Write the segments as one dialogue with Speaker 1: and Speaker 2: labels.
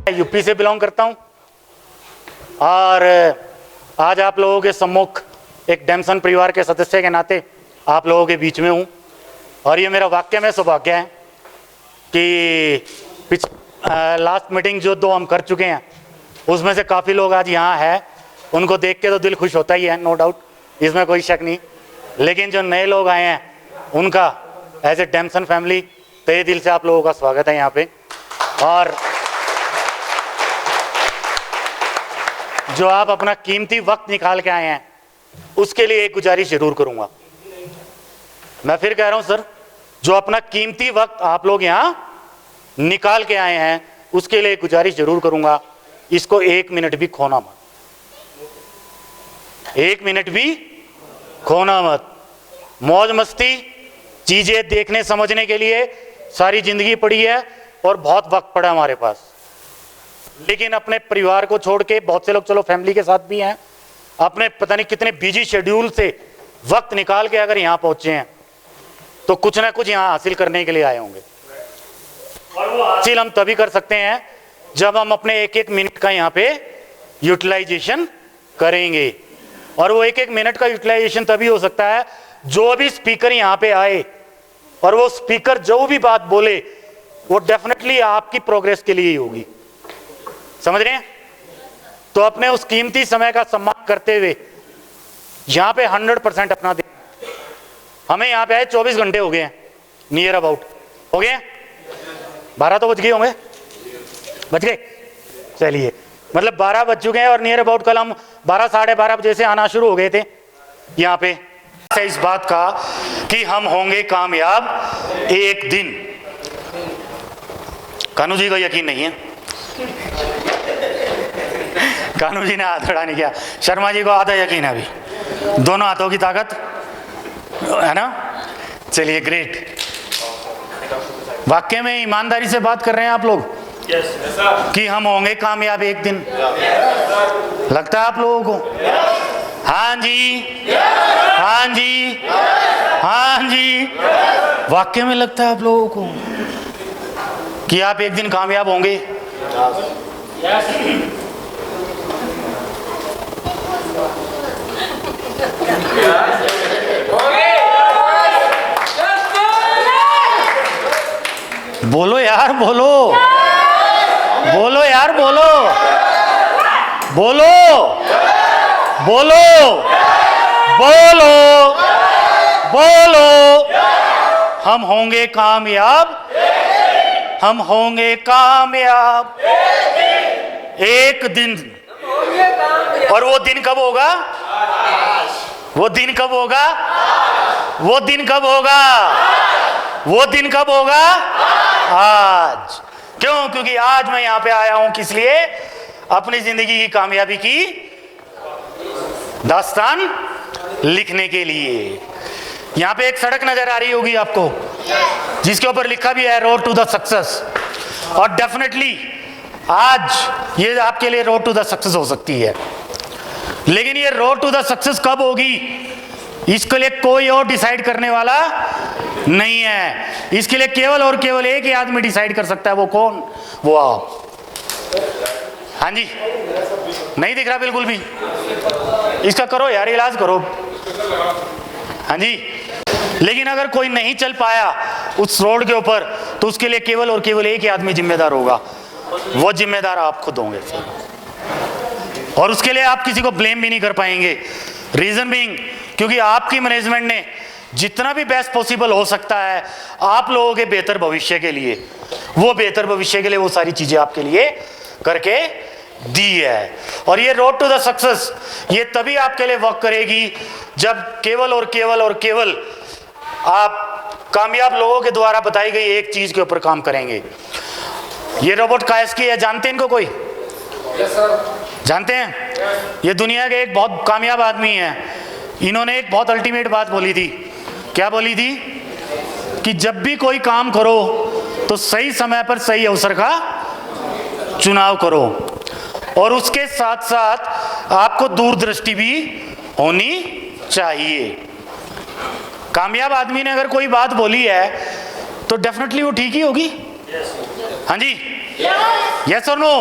Speaker 1: UP से belong करता हूं और आज आप लोगों के सम्मुख एक डेमसन परिवार के सदस्य के नाते आप लोगों के बीच में हूं। और ये मेरा वाक्य में सौभाग्य है कि लास्ट मीटिंग जो 2 हम कर चुके हैं उसमें से काफ़ी लोग आज यहाँ हैं। उनको देख के तो दिल खुश होता ही है, नो डाउट, इसमें कोई शक नहीं। लेकिन जो नए लोग आए हैं उनका एज ए डेमसन फैमिली तहे दिल से आप लोगों का स्वागत है यहाँ पे। और जो आप अपना कीमती वक्त निकाल के आए हैं उसके लिए एक गुजारिश जरूर करूंगा। मैं फिर कह रहा हूं सर, जो अपना कीमती वक्त आप लोग यहां निकाल के आए हैं उसके लिए एक गुजारिश जरूर करूंगा, इसको 1 मिनट भी खोना मत, 1 मिनट भी खोना मत। मौज मस्ती चीजें देखने समझने के लिए सारी जिंदगी पड़ी है और बहुत वक्त पड़ा हमारे पास। लेकिन अपने परिवार को छोड़ के, बहुत से लोग चलो फैमिली के साथ भी हैं, अपने पता नहीं कितने बिजी शेड्यूल से वक्त निकाल के अगर यहां पहुंचे हैं तो कुछ ना कुछ यहां हासिल करने के लिए आए होंगे। और वो हासिल हम तभी कर सकते हैं जब हम अपने 1-1 मिनट का यहां पे यूटिलाइजेशन करेंगे। और वो 1-1 मिनट का यूटिलाइजेशन तभी हो सकता है जो भी स्पीकर यहां पे आए और वो स्पीकर जो भी बात बोले वो डेफिनेटली आपकी प्रोग्रेस के लिए ही होगी। समझ रहे हैं? तो अपने उस कीमती समय का सम्मान करते हुए यहां पे 100% अपना दे। हमें यहां पे आए 24 घंटे हो गए हैं, नियर अबाउट हो गए, 12 तो बज गए होंगे, बज गए, चलिए मतलब 12 बज चुके हैं। और नियर अबाउट कल हम 12 साढ़े 12 बजे से आना शुरू हो गए थे यहां पे, इस बात का कि हम होंगे कामयाब एक दिन। कानू जी को यकीन नहीं है, कानू जी ने हाथ खड़ा नहीं किया, शर्मा जी को आधा यकीन है, अभी दोनों हाथों की ताकत है ना। चलिए ग्रेट, वाक्य में ईमानदारी से बात कर रहे हैं आप लोग कि हम होंगे कामयाब एक दिन। लगता है आप लोगों को? हाँ जी, हाँ जी, हाँ जी, वाक्य में लगता है आप लोगों को कि आप एक दिन कामयाब होंगे। बोलो यार, बोलो बोलो यार, बोलो बोलो बोलो बोलो बोलो। हम होंगे कामयाब, हम होंगे कामयाब एक दिन। और वो दिन कब होगा? वो दिन कब होगा? वो दिन कब होगा? वो दिन कब होगा? आज। क्यों? क्योंकि आज मैं यहां पे आया हूं किस लिए? अपनी जिंदगी की कामयाबी की दास्तान लिखने के लिए। यहां पे एक सड़क नजर आ रही होगी आपको जिसके ऊपर लिखा भी है रोड टू द सक्सेस। और डेफिनेटली आज ये आपके लिए रोड टू द सक्सेस हो सकती है, लेकिन ये रोड टू द सक्सेस कब होगी इसके लिए कोई और डिसाइड करने वाला नहीं है। इसके लिए केवल और केवल एक ही आदमी डिसाइड कर सकता है। वो कौन? वो आप। हाँ जी, नहीं दिख रहा बिल्कुल भी? इसका करो यार, इलाज करो। हाँ जी, लेकिन अगर कोई नहीं चल पाया उस रोड के ऊपर तो उसके लिए केवल और केवल एक ही आदमी जिम्मेदार होगा। वो जिम्मेदार आप खुद होंगे और उसके लिए आप किसी को ब्लेम भी नहीं कर पाएंगे। रीजन बीइंग, क्योंकि आपकी मैनेजमेंट ने जितना भी बेस्ट पॉसिबल हो सकता है आप लोगों के बेहतर भविष्य के लिए, वो बेहतर भविष्य के लिए वो सारी चीजें आपके लिए करके दी है। और ये रोड टू द सक्सेस ये तभी आपके लिए वर्क करेगी जब केवल और केवल और केवल आप कामयाब लोगों के द्वारा बताई गई एक चीज के ऊपर काम करेंगे। ये रोबोट कायस्की है, जानते हैं इनको कोई?
Speaker 2: Yes sir.
Speaker 1: जानते हैं? ये दुनिया के एक बहुत कामयाब आदमी है। इन्होंने एक बहुत अल्टीमेट बात बोली थी। क्या बोली थी? कि जब भी कोई काम करो तो सही समय पर सही अवसर का चुनाव करो और उसके साथ साथ आपको दूरदृष्टि भी होनी चाहिए। कामयाब आदमी ने अगर कोई बात बोली है तो डेफिनेटली वो ठीक ही होगी। हाँ जी, यस और नो?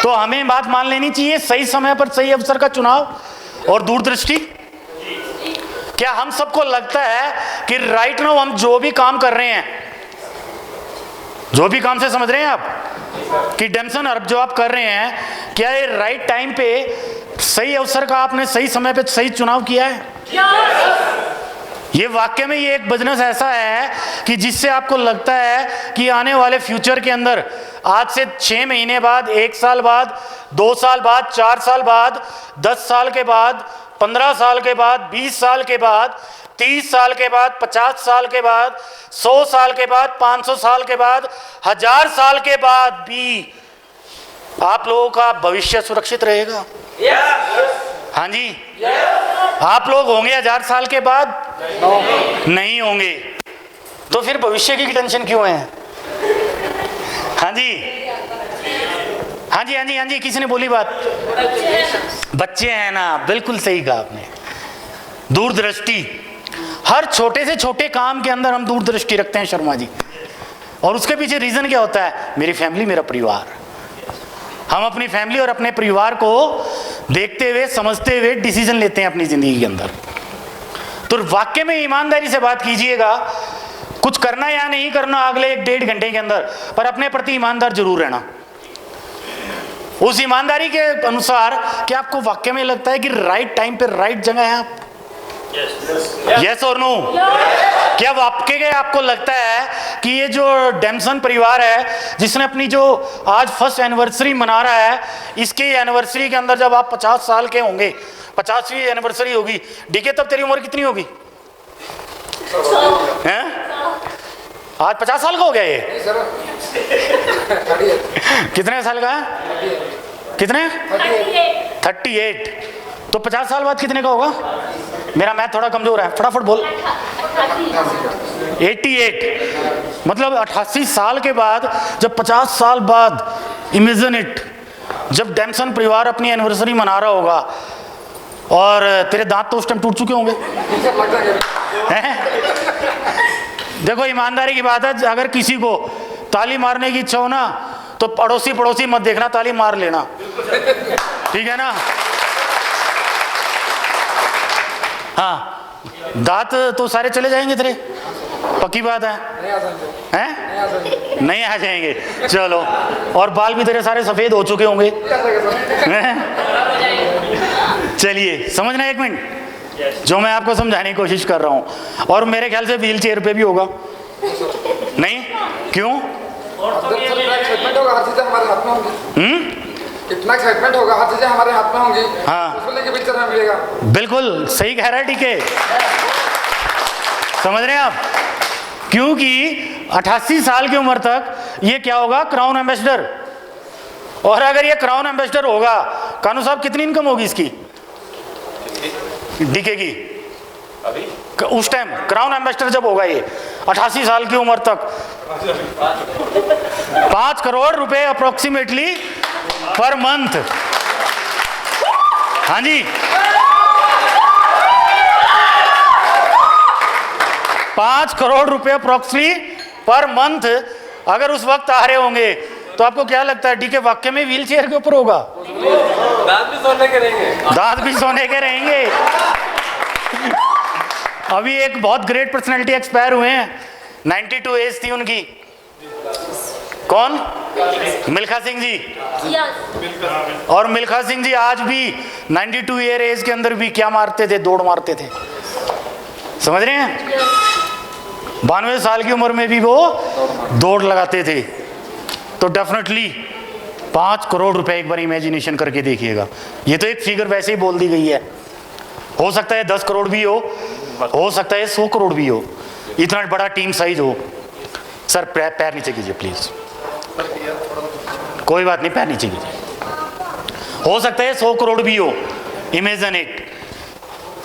Speaker 1: तो हमें बात मान लेनी चाहिए, सही समय पर सही अवसर का चुनाव और दूरदृष्टि। क्या हम सबको लगता है कि राइट नाउ हम जो भी काम कर रहे हैं, जो भी काम से समझ रहे हैं आप कि डेम्सन अर्ब जो आप कर रहे हैं, क्या ये राइट टाइम पे सही अवसर का आपने सही समय पे सही चुनाव किया है? ये वाकई में ये एक बिजनेस ऐसा है कि जिससे आपको लगता है कि आने वाले फ्यूचर के अंदर, आज से 6 महीने बाद, 1 साल बाद, 2 साल बाद, 4 साल बाद, 10 साल के बाद, 15 साल के बाद, 20 साल के बाद, 30 साल के बाद, 50 साल के बाद, 100 साल के बाद, 500 साल के बाद, 1000 साल के बाद भी आप लोगों का भविष्य सुरक्षित रहेगा? हाँ जी। आप लोग होंगे 1000 साल के बाद? नहीं होंगे। तो फिर भविष्य की टेंशन क्यों है? हाँ जी, हाँ जी, हाँ जी, हाँ जी, किसी ने बोली बात? बच्चे हैं ना, बिल्कुल सही कहा आपने। दूरदृष्टि, हर छोटे से छोटे काम के अंदर हम दूरदृष्टि रखते हैं शर्मा जी, और उसके पीछे रीजन क्या होता है? मेरी फैमिली, मेरा परिवार। हम अपनी फैमिली और अपने परिवार को देखते हुए, समझते हुए डिसीजन लेते हैं अपनी जिंदगी के अंदर। तो वाकई में ईमानदारी से बात कीजिएगा, कुछ करना या नहीं करना अगले 1-1.5 घंटे के अंदर, पर अपने प्रति ईमानदार जरूर रहना। उस ईमानदारी के अनुसार कि आपको वाकई में लगता है कि राइट टाइम पे राइट जगह है आप? यस और नो? क्या आपको लगता है कि ये जो डेम्सन परिवार है, जिसने अपनी जो आज फर्स्ट एनिवर्सरी मना रहा है, इसके एनिवर्सरी के अंदर जब आप 50 साल के होंगे, 50वीं एनिवर्सरी होगी, डीके, तब तेरी उम्र कितनी होगी? हैं? आज 50 साल का हो गया ये? कितने साल का है? कितने? 38। तो 50 साल बाद कितने का होगा? मेरा मैथ थोड़ा कमजोर है, फटाफट बोल। 88, मतलब 88 साल के बाद, जब 50 साल बाद, इमेजिन इट, जब डेम्सन परिवार अपनी एनिवर्सरी मना रहा होगा और तेरे दांत तो उस टाइम टूट चुके होंगे। देखो ईमानदारी की बात है, अगर किसी को ताली मारने की इच्छा हो ना, तो पड़ोसी मत देखना, ताली मार लेना, ठीक है ना? हाँ, दांत तो सारे चले जाएंगे तेरे, पक्की बात है? हैं? नहीं आ जाएंगे, चलो। और बाल भी तेरे सारे सफेद हो चुके होंगे। चलिए समझना एक मिनट, जो मैं आपको समझाने की कोशिश कर रहा हूं। और मेरे ख्याल से व्हील चेयर पे भी होगा, नहीं? क्यों?
Speaker 2: इतना एक्साइटमेंट होगा, हर चीजें हमारे हाथ में होंगी।
Speaker 1: हाँ,
Speaker 2: उसको लेके पिक्चर में मिलेगा।
Speaker 1: बिल्कुल सही कह रहा है, ठीक है। समझ रहे हैं आप? क्योंकि 88 साल की उम्र तक ये क्या होगा? Crown ambassador. और अगर ये क्राउन एम्बेसडर होगा, कानू साहब कितनी इनकम होगी इसकी, डीके की? अभी उस टाइम क्राउन एम्बेसडर जब होगा ये 88 साल की उम्र तक, 5 करोड़ रुपए अप्रोक्सीमेटली पर मंथ। हाँ जी, 5 करोड़ रुपए अप्रोक्सीमेटली पर मंथ अगर उस वक्त आ रहे होंगे, तो आपको क्या लगता है डीके वाकई में व्हील चेयर के ऊपर होगा?
Speaker 2: दांत भी सोने के रहेंगे।
Speaker 1: दांत भी सोने के रहेंगे। अभी एक बहुत ग्रेट पर्सनैलिटी एक्सपायर हुए हैं, 92 एज थी उनकी। कौन? मिल्खा सिंह जी। और मिल्खा सिंह जी आज भी 92 ईयर एज के अंदर भी क्या मारते थे? दौड़ मारते थे। समझ रहे हैं? 92 साल की उम्र में भी वो दौड़ लगाते थे। तो डेफिनेटली 5 करोड़ रुपए एक बार इमेजिनेशन करके देखिएगा। ये तो एक फिगर वैसे ही बोल दी गई है, हो सकता है 10 करोड़ भी हो सकता है 100 करोड़ भी हो, इतना बड़ा टीम साइज हो। सर पैर नीचे कीजिए प्लीज, कोई बात नहीं, पैर नीचे कीजिए। हो सकता है 100 करोड़ भी हो, इमेजिन इट।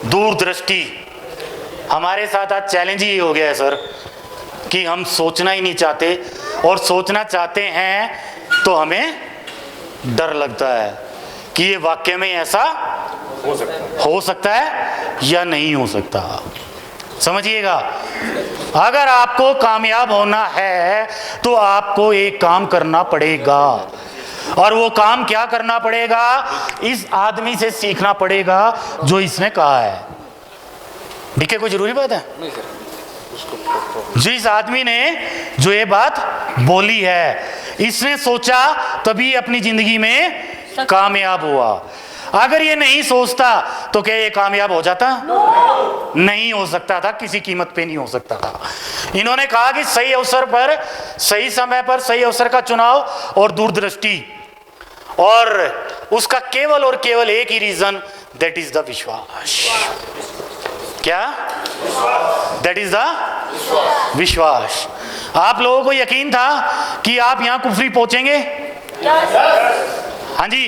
Speaker 1: दूरदृष्टि। हमारे साथ आज चैलेंज ही हो गया है सर कि हम सोचना ही नहीं चाहते, और सोचना चाहते हैं तो हमें डर लगता है कि ये वाकई में ऐसा हो सकता है या नहीं हो सकता। समझिएगा, अगर आपको कामयाब होना है तो आपको एक काम करना पड़ेगा, और वो काम क्या करना पड़ेगा? इस आदमी से सीखना पड़ेगा जो इसने कहा है। ठीक है, कोई जरूरी बात है?
Speaker 2: नहीं सर,
Speaker 1: जिस आदमी ने जो ये बात बोली है, इसने सोचा तभी अपनी जिंदगी में कामयाब हुआ। अगर ये नहीं सोचता तो क्या ये कामयाब हो जाता? नहीं हो सकता था, किसी कीमत पे नहीं हो सकता था। इन्होंने कहा कि सही अवसर पर, सही समय पर, सही अवसर का चुनाव और दूरदृष्टि, और उसका केवल और केवल एक ही रीजन, दैट इज द विश्वास। क्या? दैट इज द विश्वास। आप लोगों को यकीन था कि आप यहां कुफरी पहुंचेंगे? हाँ जी,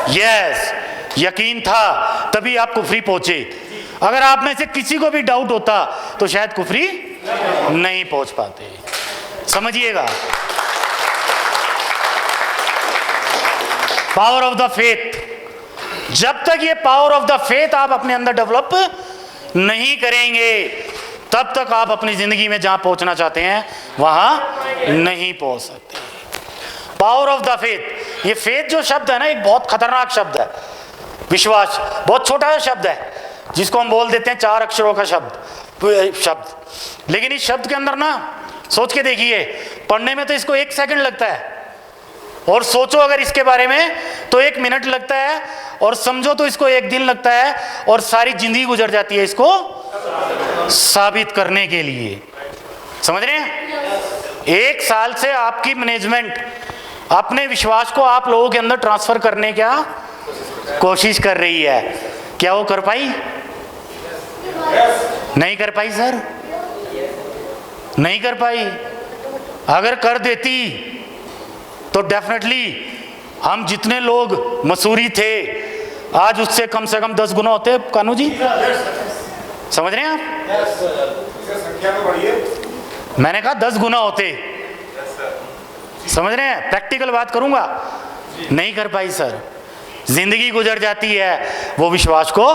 Speaker 1: यस, यकीन था तभी आप कुफरी पहुंचे। अगर आप में से किसी को भी डाउट होता तो शायद कुफरी नहीं पहुंच पाते। समझिएगा, पावर ऑफ द फेथ, जब तक ये पावर ऑफ द फेथ आप अपने अंदर डेवलप नहीं करेंगे, तब तक आप अपनी जिंदगी में जहां पहुंचना चाहते हैं वहां नहीं पहुंच सकते। पावर ऑफ द फेथ, ये फेथ जो शब्द है ना, एक बहुत खतरनाक शब्द है। विश्वास बहुत छोटा सा शब्द है जिसको हम बोल देते हैं 4 अक्षरों का शब्द, लेकिन इस शब्द के अंदर ना, सोच के देखिए, पढ़ने में तो इसको 1 सेकंड लगता है, और सोचो अगर इसके बारे में तो 1 मिनट लगता है, और समझो तो इसको 1 दिन लगता है, और सारी जिंदगी गुजर जाती है इसको साबित करने के लिए। समझ रहे हैं? 1 साल से आपकी मैनेजमेंट अपने विश्वास को आप लोगों के अंदर ट्रांसफर करने क्या कोशिश कर रही है। क्या वो कर पाई? नहीं कर पाई सर, नहीं कर पाई। अगर कर देती तो डेफिनेटली हम जितने लोग मसूरी थे आज उससे कम से कम 10 गुना होते। कानू जी, समझ रहे हैं आप?
Speaker 2: संख्या में बढ़िए।
Speaker 1: मैंने कहा 10 गुना होते। समझ रहे हैं? प्रैक्टिकल बात करूंगा। नहीं कर पाई सर, जिंदगी गुजर जाती है वो विश्वास को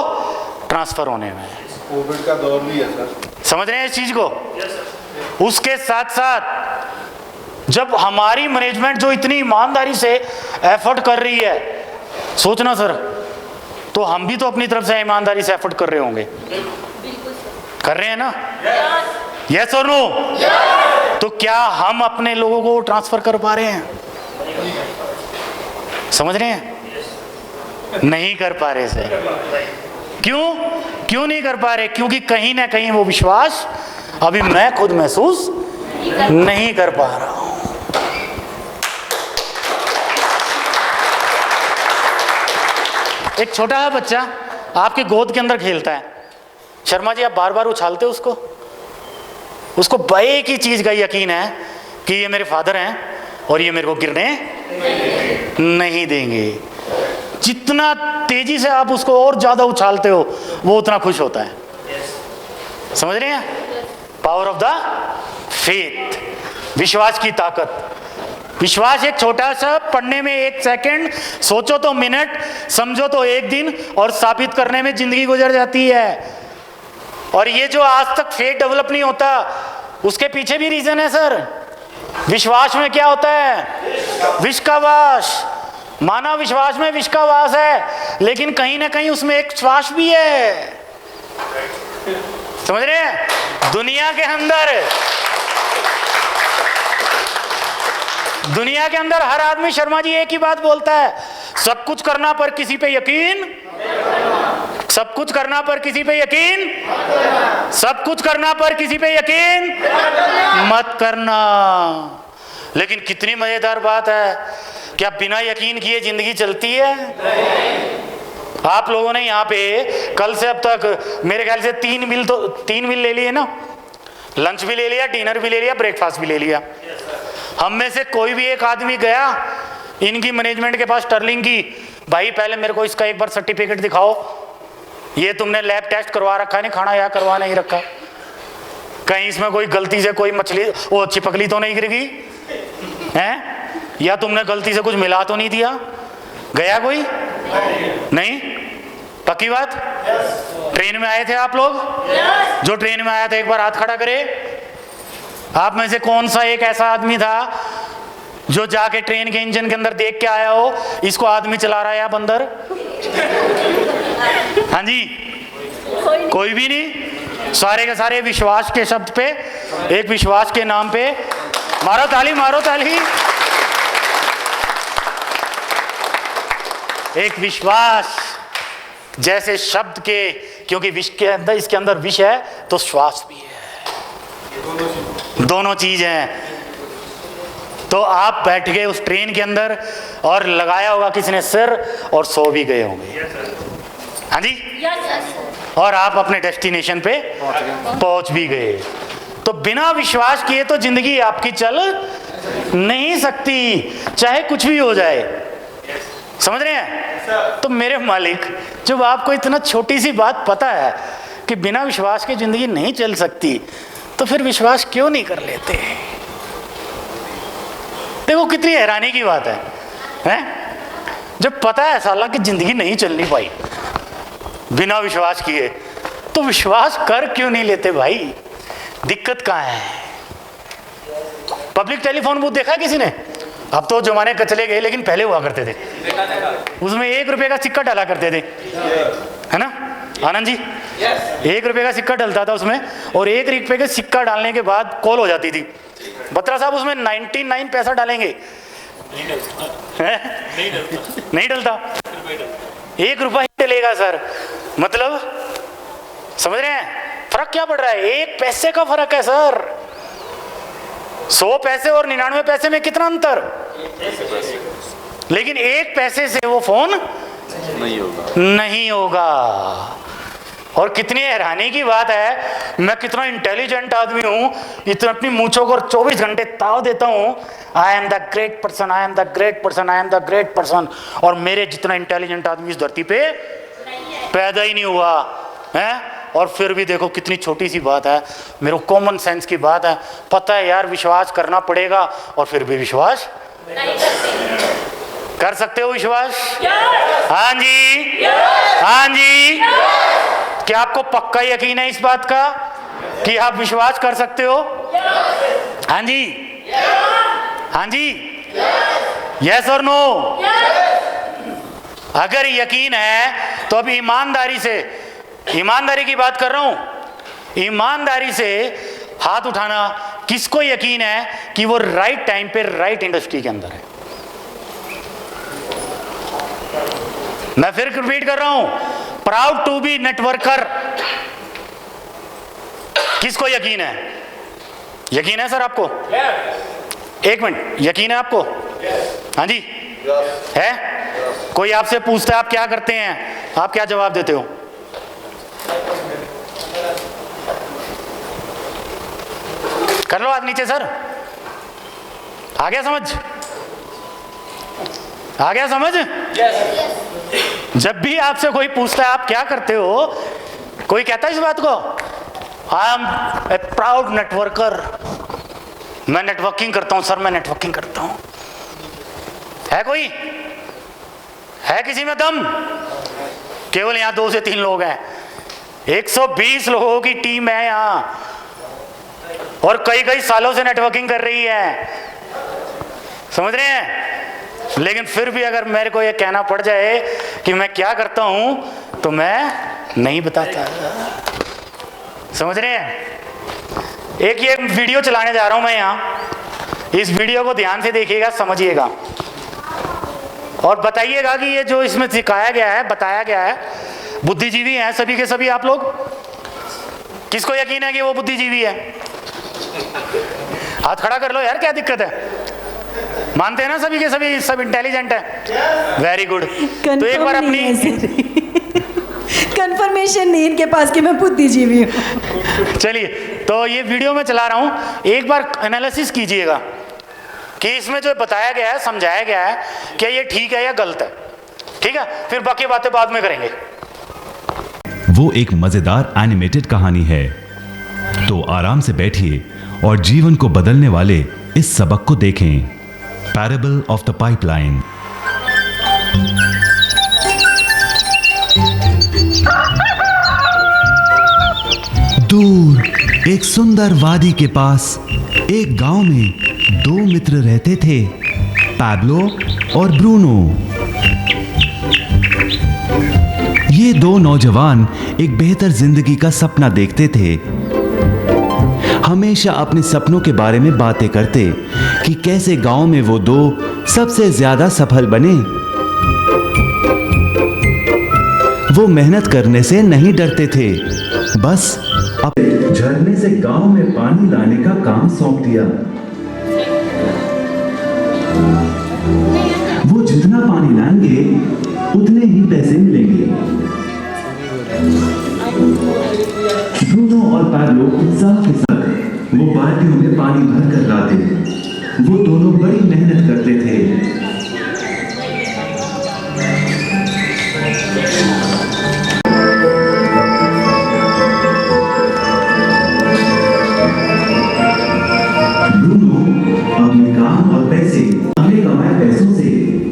Speaker 1: ट्रांसफर होने में।
Speaker 3: कोविड का दौर भी है सर,
Speaker 1: समझ रहे हैं इस चीज को? उसके साथ साथ जब हमारी मैनेजमेंट जो इतनी ईमानदारी से एफर्ट कर रही है, सोचना सर, तो हम भी तो अपनी तरफ से ईमानदारी से एफर्ट कर रहे होंगे। कर रहे हैं ना? यस और नो? तो क्या हम अपने लोगों को ट्रांसफर कर पा रहे हैं? समझ रहे हैं? नहीं कर पा रहे सर। क्यों नहीं कर पा रहे? क्योंकि कहीं ना कहीं वो विश्वास अभी मैं खुद महसूस नहीं कर पा रहा हूं। एक छोटा बच्चा आपके गोद के अंदर खेलता है, शर्मा जी आप बार बार उछालते हो उसको एक ही चीज का यकीन है कि ये मेरे फादर हैं और ये मेरे को गिरने नहीं देंगे। जितना तेजी से आप उसको और ज्यादा उछालते हो वो उतना खुश होता है। समझ रहे हैं? पावर ऑफ द फेथ, विश्वास की ताकत। विश्वास एक छोटा सा, पढ़ने में 1 सेकंड, सोचो तो मिनट, समझो तो 1 दिन, और साबित करने में जिंदगी गुजर जाती है। और ये जो आज तक फेथ डेवलप नहीं होता उसके पीछे भी रीजन है सर। विश्वास में क्या होता है? विष का वास। मानव विश्वास में विष का वास है, लेकिन कहीं ना कहीं उसमें एक श्वास भी है। समझ रहे हैं? दुनिया के अंदर हर आदमी, शर्मा जी, एक ही बात बोलता है, सब कुछ करना पर किसी पे यकीन, सब कुछ करना पर किसी पे यकीन, सब कुछ करना पर किसी पे यकीन मत करना। लेकिन कितनी मजेदार बात है, क्या बिना यकीन किए जिंदगी चलती है? आप लोगों ने यहाँ पे कल से अब तक मेरे ख्याल से 3 मील ले लिए ना, लंच भी ले लिया, डिनर भी ले लिया, ब्रेकफास्ट भी ले लिया। हम में से कोई भी एक आदमी गया इनकी मैनेजमेंट के पास स्टर्लिंग की, भाई पहले मेरे को इसका एक बार सर्टिफिकेट दिखाओ, ये तुमने लैब टेस्ट करवा रखा है नहीं, खाना या करवा नहीं रखा, कहीं इसमें कोई गलती से कोई मछली वो चिपकली तो नहीं गिरेगी हैं, या तुमने गलती से कुछ मिला तो नहीं दिया? गया कोई? नहीं? पक्की बात? ट्रेन में आए थे आप लोग? जो ट्रेन में आया था एक बार हाथ खड़ा करे। आप में से कौन सा एक ऐसा आदमी था जो जाके ट्रेन के इंजन के अंदर देख के आया हो इसको आदमी चला रहा है या बंदर? हाँ जी, कोई भी नहीं। सारे के सारे विश्वास के शब्द पे, एक विश्वास के नाम पे मारो ताली, मारो ताली। एक विश्वास जैसे शब्द के, क्योंकि विष के अंदर, इसके अंदर विष है तो श्वास भी है, दोनों चीज हैं। तो आप बैठ गए उस ट्रेन के अंदर और लगाया होगा किसी ने सिर और सो भी गए होंगे। हाँ जी, और आप अपने डेस्टिनेशन पे पहुंच भी गए। तो बिना विश्वास किए तो जिंदगी आपकी चल नहीं सकती, चाहे कुछ भी हो जाए। समझ रहे हैं? तो मेरे मालिक, जब आपको इतना छोटी सी बात पता है कि बिना विश्वास के जिंदगी नहीं चल सकती, तो फिर विश्वास क्यों नहीं कर लेते? देखो कितनी हैरानी की बात है, हैं? जब पता है साला कि जिंदगी नहीं चलनी पाई बिना विश्वास किए, तो विश्वास कर क्यों नहीं लेते भाई? दिक्कत कहाँ है? पब्लिक टेलीफोन बूथ देखा किसी ने? अब तो जमाने का चले गए, लेकिन पहले हुआ करते थे। उसमें 1 रुपए का सिक्का डाला करते थे, है ना आनंद जी? 1 रुपए का सिक्का डलता था उसमें, और 1 रुपए का सिक्का डालने के बाद कॉल हो जाती थी। बत्रा साहब उसमें 99 पैसा डालेंगे, नहीं डलता, 1 रुपया ही डलेगा सर। मतलब समझ रहे हैं फर्क क्या पड़ रहा है? 1 पैसे का फर्क है सर। 100 पैसे और 99 पैसे में कितना अंतर? लेकिन 1 पैसे से वो फोन नहीं होगा। और कितनी हैरानी की बात है, मैं कितना इंटेलिजेंट आदमी हूं, इतना अपनी मूंछों को 24 घंटे ताव देता हूं, I am the great person, I am the great person, I am the great person. और मेरे जितना इंटेलिजेंट आदमी इस धरती पे पैदा ही नहीं हुआ है। और फिर भी देखो कितनी छोटी सी बात है, मेरे को कॉमन सेंस की बात है, पता है यार विश्वास करना पड़ेगा, और फिर भी विश्वास कर सकते हो? विश्वास? हाँ जी, हाँ जी। क्या आपको पक्का यकीन है इस बात का कि आप विश्वास कर सकते हो? हाँ जी, हाँ जी, यस और नो? अगर यकीन है तो अब ईमानदारी से, ईमानदारी की बात कर रहा हूं, ईमानदारी से हाथ उठाना किसको यकीन है कि वो राइट टाइम पे राइट इंडस्ट्री के अंदर है? मैं फिर रिपीट कर रहा हूं, प्राउड टू बी नेटवर्कर। किसको यकीन है? यकीन है सर आपको? एक मिनट, यकीन है आपको? हाँ जी, है? कोई आपसे पूछता है आप क्या करते हैं, आप क्या जवाब देते हो? कर लो हाथ नीचे सर। आ गया समझ? आ गया समझ? जब भी आपसे कोई पूछता है आप क्या करते हो, कोई कहता है इस बात को, I am a proud networker, मैं नेटवर्किंग करता हूं सर, मैं नेटवर्किंग करता हूं। है कोई? है किसी में दम? केवल यहां 2 से 3 लोग हैं, 120 लोगों की टीम है यहां, और कई कई सालों से नेटवर्किंग कर रही है। समझ रहे हैं? लेकिन फिर भी अगर मेरे को ये कहना पड़ जाए कि मैं क्या करता हूं, तो मैं नहीं बताता। समझ रहे हैं? एक ये वीडियो चलाने जा रहा हूं मैं यहां, इस वीडियो को ध्यान से देखिएगा, समझिएगा और बताइएगा कि ये जो इसमें सिखाया गया है, बताया गया है, बुद्धिजीवी हैं सभी के सभी आप लोग? किसको यकीन है कि वो बुद्धिजीवी है? हाथ खड़ा कर लो यार, क्या दिक्कत है? मानते हैं ना सभी के सभी सब इंटेलिजेंट है? Very good. तो एक बार अपनी
Speaker 4: कंफर्मेशन नहीं इनके पास कि मैं बुद्धिजीवी हूँ।
Speaker 1: चलिए, तो ये वीडियो में चला रहा हूँ, एक बार एनालिसिस कीजिएगा कि इसमें जो बताया गया है, समझाया गया है, क्या ये ठीक है या गलत है। ठीक है, फिर बाकी बातें बाद में करेंगे।
Speaker 5: वो एक मजेदार एनिमेटेड कहानी है, तो आराम से बैठिए और जीवन को बदलने वाले इस सबक को देखें। Parable of the pipeline.
Speaker 6: दो
Speaker 5: दूर एक सुंदर वादी के पास एक गांव में दो मित्र रहते थे, पैब्लो और ब्रूनो। ये दो नौजवान एक बेहतर जिंदगी का सपना देखते थे। हमेशा अपने सपनों के बारे में बातें करते कि कैसे गांव में वो दो सबसे ज्यादा सफल बने। वो मेहनत करने से नहीं डरते थे, बस अब झरने से गांव में पानी लाने का काम सौंप दिया। वो जितना पानी लाएंगे उतने ही पैसे मिलेंगे। ब्रूनो और पैब्लो उत्साह के साथ वो बाल्टियों में पानी भर कर लाते। वो दोनों बड़ी मेहनत करते थे। ब्रूनो अपने काम और पैसे, अपने कमाए पैसों से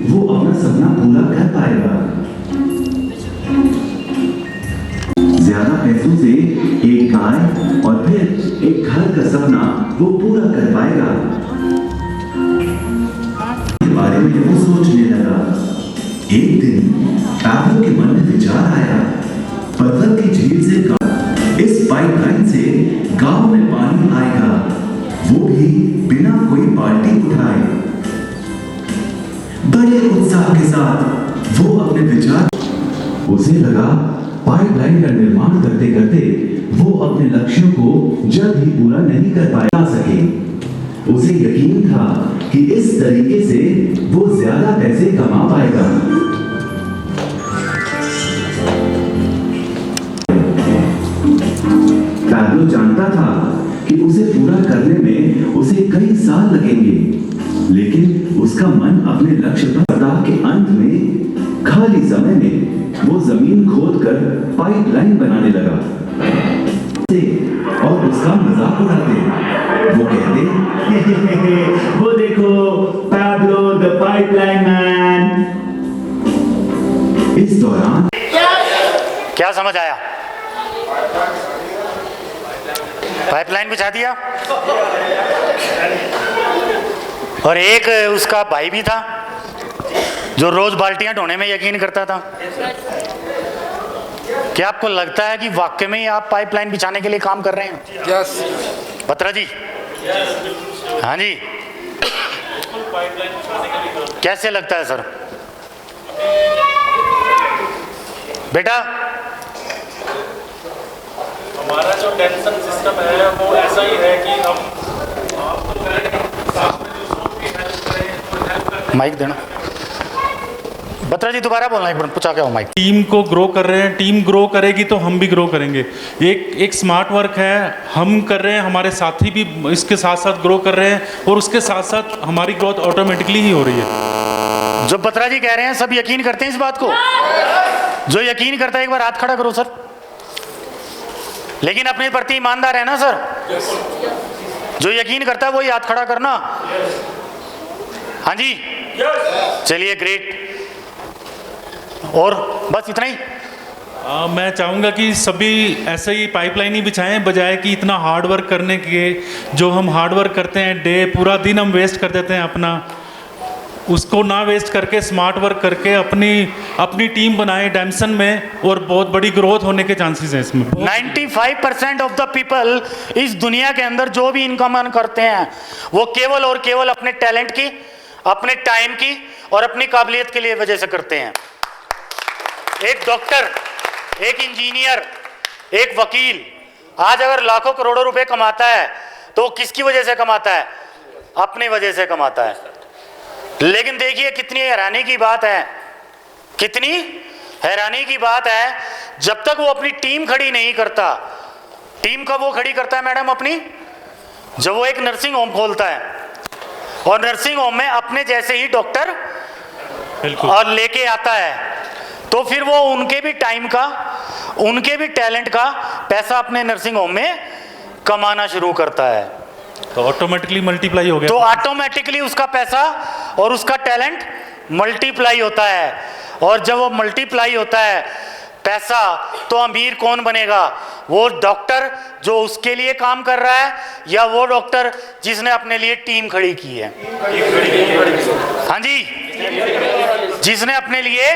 Speaker 5: वो अपना सपना पूरा कर पाएगा। ज्यादा पैसों से एक गाय और फिर एक घर का सपना वो पूरा कर पाएगा। इस बारे में वो सोचने लगा। एक दिन पैब्लो के मन में विचार आया, पत्थर की झील से इस पाइपलाइन से गांव में पानी आएगा, वो भी बिना कोई बाल्टी उठाए। बड़े उत्साह के साथ वो अपने विचार, उसे लगा पाइपलाइन का निर्माण करते करते वो अपने लक्ष्यों को जल्द ही पूरा नहीं कर पाया सके। उसे यकीन था कि इस तरीके से वो ज्यादा पैसे कमा पाएगा। पैब्लो जानता था कि उसे पूरा करने में उसे कई साल लगेंगे, लेकिन उसका मन अपने लक्ष्य पर। सप्ताह के अंत में खाली समय में वो जमीन खोदकर पाइपलाइन बनाने लगा और उसका मजाक उड़ाते। वो कहते, वो देखो पैब्लो द पाइपलाइन मैन। इस दौरान
Speaker 1: क्या समझ आया? पाइपलाइन बिछा दिया। और एक उसका भाई भी था जो रोज बाल्टियां ढोने में यकीन करता था। क्या आपको लगता है कि वाकई में ही आप पाइपलाइन बिछाने के लिए काम कर रहे हैं?
Speaker 2: यस
Speaker 1: बत्रा जी। हाँ जी, कैसे लगता है सर? बेटा,
Speaker 6: हमारा जो टेंशन सिस्टम है वो ऐसा ही है कि हम
Speaker 1: माइक देना। बत्रा जी दोबारा बोलना, एक बार पूछा क्या हो माइक।
Speaker 6: टीम को ग्रो कर रहे हैं, टीम ग्रो करेगी तो हम भी ग्रो करेंगे। एक स्मार्ट वर्क है, हम कर रहे हैं, हमारे साथी भी इसके साथ साथ ग्रो कर रहे हैं और उसके साथ साथ हमारी ग्रोथ ऑटोमेटिकली ही हो रही है।
Speaker 1: जो बत्रा जी कह रहे हैं सब यकीन करते हैं इस बात को? जो यकीन करता है एक बार हाथ खड़ा करो सर। लेकिन अपने प्रति ईमानदार है ना सर? जो यकीन करता है वही हाथ खड़ा करना। हाँ जी, चलिए ग्रेट। और बस इतना ही?
Speaker 6: मैं चाहूँगा कि सभी ऐसे ही पाइपलाइन ही बिछाएं, बजाय कि इतना हार्ड वर्क करने के। जो हम हार्ड वर्क करते हैं, डे पूरा दिन हम वेस्ट कर देते हैं अपना, उसको ना वेस्ट करके स्मार्ट वर्क करके अपनी टीम बनाए डायमेंशन में, और बहुत बड़ी ग्रोथ होने के चांसेस हैं इसमें।
Speaker 1: 95% ऑफ द पीपल इस दुनिया के अंदर जो भी इनकम अर्न करते हैं वो केवल और केवल अपने टैलेंट की, अपने टाइम की और अपनी काबिलियत के लिए वजह से करते हैं। एक डॉक्टर, एक इंजीनियर, एक वकील आज अगर लाखों करोड़ों रुपए कमाता है तो किसकी वजह से कमाता है? अपनी वजह से कमाता है। लेकिन देखिए कितनी हैरानी की बात है, कितनी हैरानी की बात है, जब तक वो अपनी टीम खड़ी नहीं करता। टीम कब वो खड़ी करता है मैडम अपनी? जब वो एक नर्सिंग होम खोलता है और नर्सिंग होम में अपने जैसे ही डॉक्टर और लेके आता है, तो फिर वो उनके भी टाइम का, उनके भी टैलेंट का पैसा अपने नर्सिंग होम में कमाना शुरू करता है।
Speaker 6: तो ऑटोमेटिकली मल्टीप्लाई हो गया।
Speaker 1: तो ऑटोमेटिकली उसका पैसा और उसका टैलेंट मल्टीप्लाई होता है। और जब वो मल्टीप्लाई होता है पैसा, तो अमीर कौन बनेगा? वो डॉक्टर जो उसके लिए काम कर रहा है, या वो डॉक्टर जिसने अपने लिए टीम खड़ी की है? हाँ जी, जिसने अपने लिए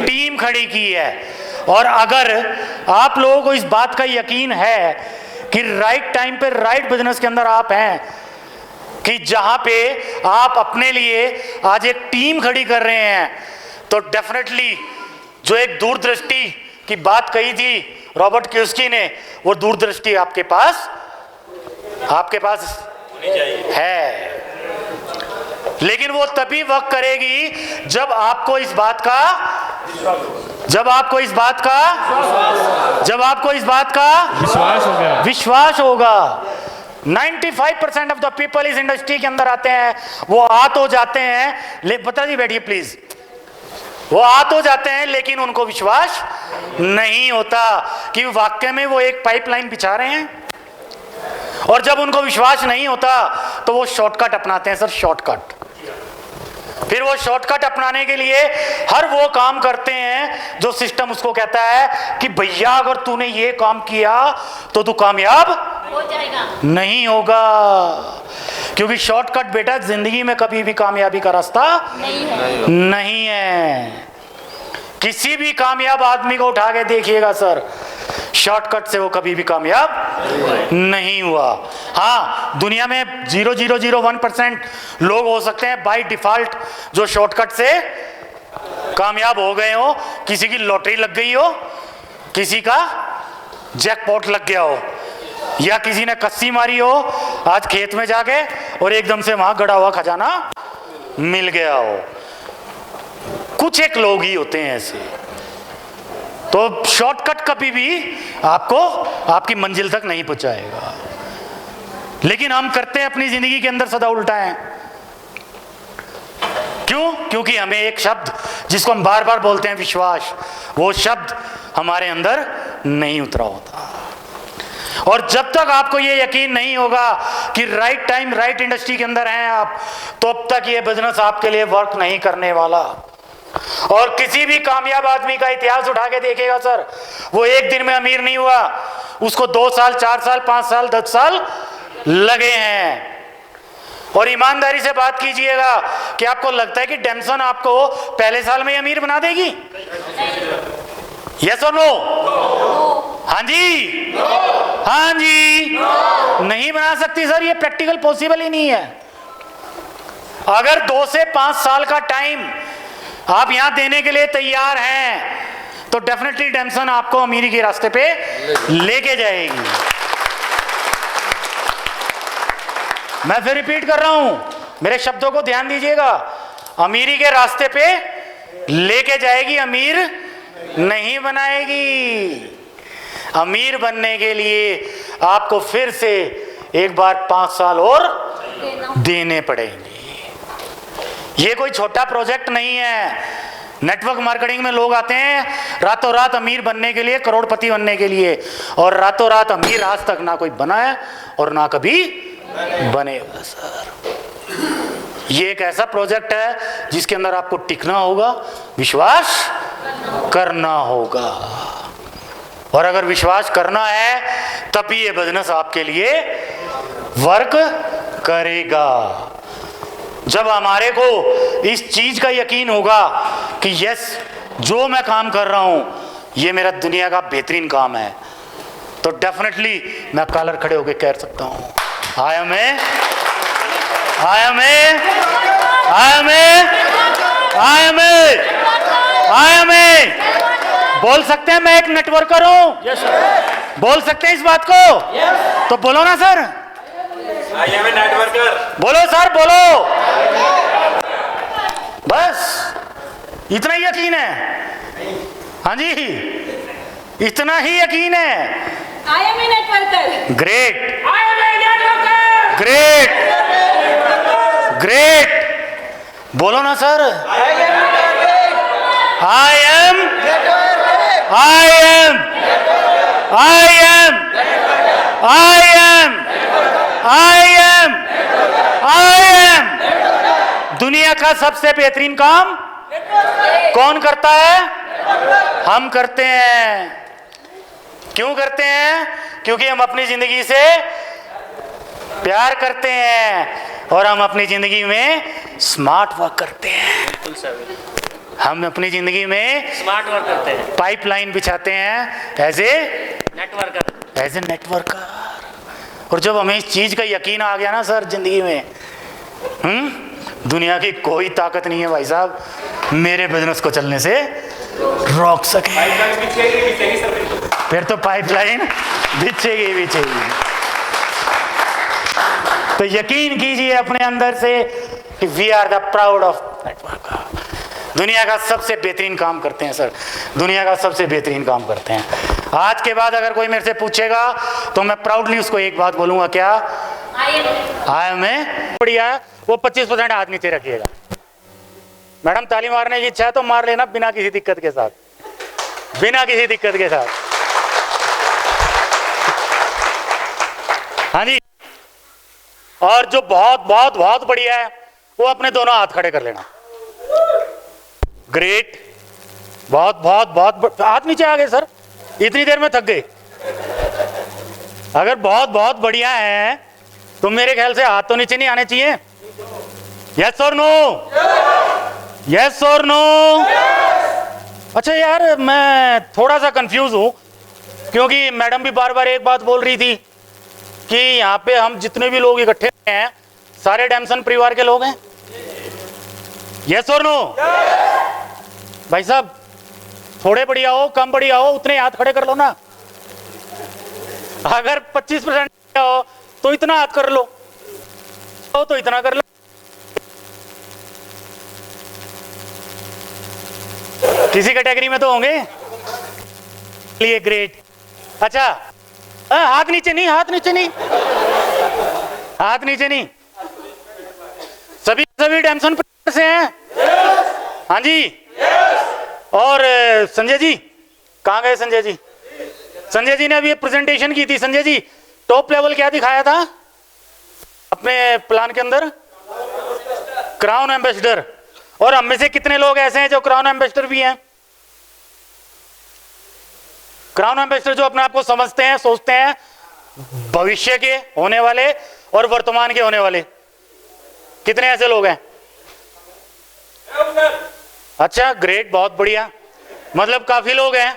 Speaker 1: टीम खड़ी की है। और अगर आप लोगों को इस बात का यकीन है कि राइट टाइम पे राइट बिजनेस के अंदर आप हैं, कि जहां पे आप अपने लिए आज एक टीम खड़ी कर रहे हैं, तो डेफिनेटली जो एक दूरदृष्टि की बात कही थी रॉबर्ट कियोसाकी ने, वो दूरदृष्टि आपके पास है। लेकिन वो तभी वर्क करेगी जब आपको इस बात का विश्वास होगा। 95% ऑफ द पीपल इस इंडस्ट्री के अंदर आते हैं, वो आ तो जाते हैं, पता जी बैठिए प्लीज, वो आ तो जाते हैं लेकिन उनको विश्वास नहीं होता कि वाकई में वो एक पाइपलाइन बिछा रहे हैं। और जब उनको विश्वास नहीं होता तो वो शॉर्टकट अपनाते हैं सर, शॉर्टकट। फिर वो शॉर्टकट अपनाने के लिए हर वो काम करते हैं जो सिस्टम उसको कहता है कि भैया अगर तूने ये काम किया तो तू कामयाब हो जाएगा। नहीं होगा, क्योंकि शॉर्टकट बेटा जिंदगी में कभी भी कामयाबी का रास्ता नहीं है। किसी भी कामयाब आदमी को उठा के देखिएगा सर, शॉर्टकट से वो कभी भी कामयाब नहीं हुआ। हाँ, दुनिया में 0.001% लोग हो सकते हैं बाय डिफॉल्ट जो शॉर्टकट से कामयाब हो गए हो। किसी की लॉटरी लग गई हो, किसी का जैकपॉट लग गया हो, या किसी ने कस्सी मारी हो आज खेत में जाके और एकदम से वहां गड़ा हुआ खजाना मिल गया हो। कुछ एक लोग ही होते हैं ऐसे। तो शॉर्टकट कभी भी आपको आपकी मंजिल तक नहीं पहुंचाएगा। लेकिन हम करते हैं अपनी जिंदगी के अंदर सदा उल्टा है। क्यों? क्योंकि हमें एक शब्द जिसको हम बार बार बोलते हैं विश्वास, वो शब्द हमारे अंदर नहीं उतरा होता। और जब तक आपको ये यकीन नहीं होगा कि राइट टाइम राइट इंडस्ट्री के अंदर हैं आप, तो अब तक ये बिजनेस आपके लिए वर्क नहीं करने वाला। और किसी भी कामयाब आदमी का इतिहास उठा के देखेगा सर, वो एक दिन में अमीर नहीं हुआ, उसको 2 साल 4 साल 5 साल 10 साल लगे हैं। और ईमानदारी से बात कीजिएगा कि आपको लगता है कि डेम्सन आपको पहले साल में अमीर बना देगी? यस और नो? हाँ जी, हाँ जी, नहीं बना सकती सर, ये प्रैक्टिकल पॉसिबल ही नहीं है। अगर 2 से 5 साल का टाइम आप यहां देने के लिए तैयार हैं, तो डेफिनेटली डेम्सन आपको अमीरी के रास्ते पे लेके जाएगी। मैं फिर रिपीट कर रहा हूं, मेरे शब्दों को ध्यान दीजिएगा, अमीरी के रास्ते पे लेके जाएगी, अमीर नहीं बनाएगी। अमीर बनने के लिए आपको फिर से एक बार 5 साल और देने पड़ेंगे। ये कोई छोटा प्रोजेक्ट नहीं है। नेटवर्क मार्केटिंग में लोग आते हैं रातों रात अमीर बनने के लिए, करोड़पति बनने के लिए, और रातों रात अमीर आज तक ना कोई बना है और ना कभी बनेगा सर। ये एक ऐसा प्रोजेक्ट है जिसके अंदर आपको टिकना होगा, विश्वास करना होगा। और अगर विश्वास करना है तभी ये बिजनेस आपके लिए वर्क करेगा। जब हमारे को इस चीज का यकीन होगा कि यस, जो मैं काम कर रहा हूं ये मेरा दुनिया का बेहतरीन काम है, तो डेफिनेटली मैं कॉलर खड़े होकर कह सकता हूं आई एम ए। बोल सकते हैं मैं एक नेटवर्कर हूं? yes, बोल सकते हैं इस बात को? yes. तो बोलो ना sir, I am a networker. बोलो सर, बोलो। बस इतना ही यकीन है। हाँ जी, इतना ही यकीन है।
Speaker 4: I am a networker.
Speaker 1: Great,
Speaker 4: I am a networker.
Speaker 1: Great, great. बोलो ना सर, आई एम। दुनिया का सबसे बेहतरीन काम कौन करता है? हम करते हैं। क्यों करते हैं? क्योंकि हम अपनी जिंदगी से प्यार करते हैं और हम अपनी जिंदगी में स्मार्ट वर्क करते हैं। हम अपनी जिंदगी में
Speaker 7: स्मार्ट वर्क करते हैं,
Speaker 1: पाइपलाइन बिछाते हैं एज ए नेटवर्कर। और जब हमें इस चीज का यकीन आ गया ना सर जिंदगी में, दुनिया की कोई ताकत नहीं है भाई साहब मेरे बिजनेस को चलने से रोक सके। फिर तो पाइपलाइन बिछेगी। तो यकीन कीजिए अपने अंदर से कि we are the proud of network. दुनिया का सबसे बेहतरीन काम करते हैं सर, दुनिया का सबसे बेहतरीन काम करते हैं। आज के बाद अगर कोई मेरे से पूछेगा तो मैं प्राउडली उसको एक बात बोलूंगा, क्या? आई एम ए बढ़िया। वो 25% हाथ नीचे रखिएगा। मैडम ताली मारने की इच्छा है तो मार लेना बिना किसी दिक्कत के साथ, बिना किसी दिक्कत के साथ। हाँ जी। और जो बहुत बहुत बहुत बढ़िया है वो अपने दोनों हाथ खड़े कर लेना। ग्रेट। बहुत बहुत बहुत हाथ नीचे आ गए सर, इतनी देर में थक गए। अगर बहुत बहुत बढ़िया है तो मेरे ख्याल से हाथ तो नीचे नहीं आने चाहिए। यस और नो? यस और नो? अच्छा यार मैं थोड़ा सा कंफ्यूज हूं क्योंकि मैडम भी बार बार एक बात बोल रही थी कि यहाँ पे हम जितने भी लोग इकट्ठे हैं सारे डैमसन परिवार के लोग हैं। यस और नो? भाई साहब थोड़े बढ़िया हो कम बढ़िया हो उतने हाथ खड़े कर लो ना। अगर 25% हो तो इतना हाथ कर लो, तो इतना कर लो। किसी कैटेगरी में तो होंगे। लिए ग्रेट। अच्छा हाथ नीचे नहीं, हाथ नीचे नहीं, हाथ नीचे नहीं। सभी डैमसन से हैं? हाँ जी। और संजय जी कहाँ गए? संजय जी, संजय जी ने अभी प्रेजेंटेशन की थी। संजय जी टॉप लेवल क्या दिखाया था अपने प्लान के अंदर? Crown ambassador. और हम में से कितने लोग ऐसे हैं जो क्राउन एम्बेसडर भी हैं? क्राउन एम्बेसडर जो अपने आप को समझते हैं, सोचते हैं भविष्य के होने वाले और वर्तमान के होने वाले। कितने ऐसे लोग हैं? अच्छा ग्रेट, बहुत बढ़िया। मतलब काफी लोग हैं।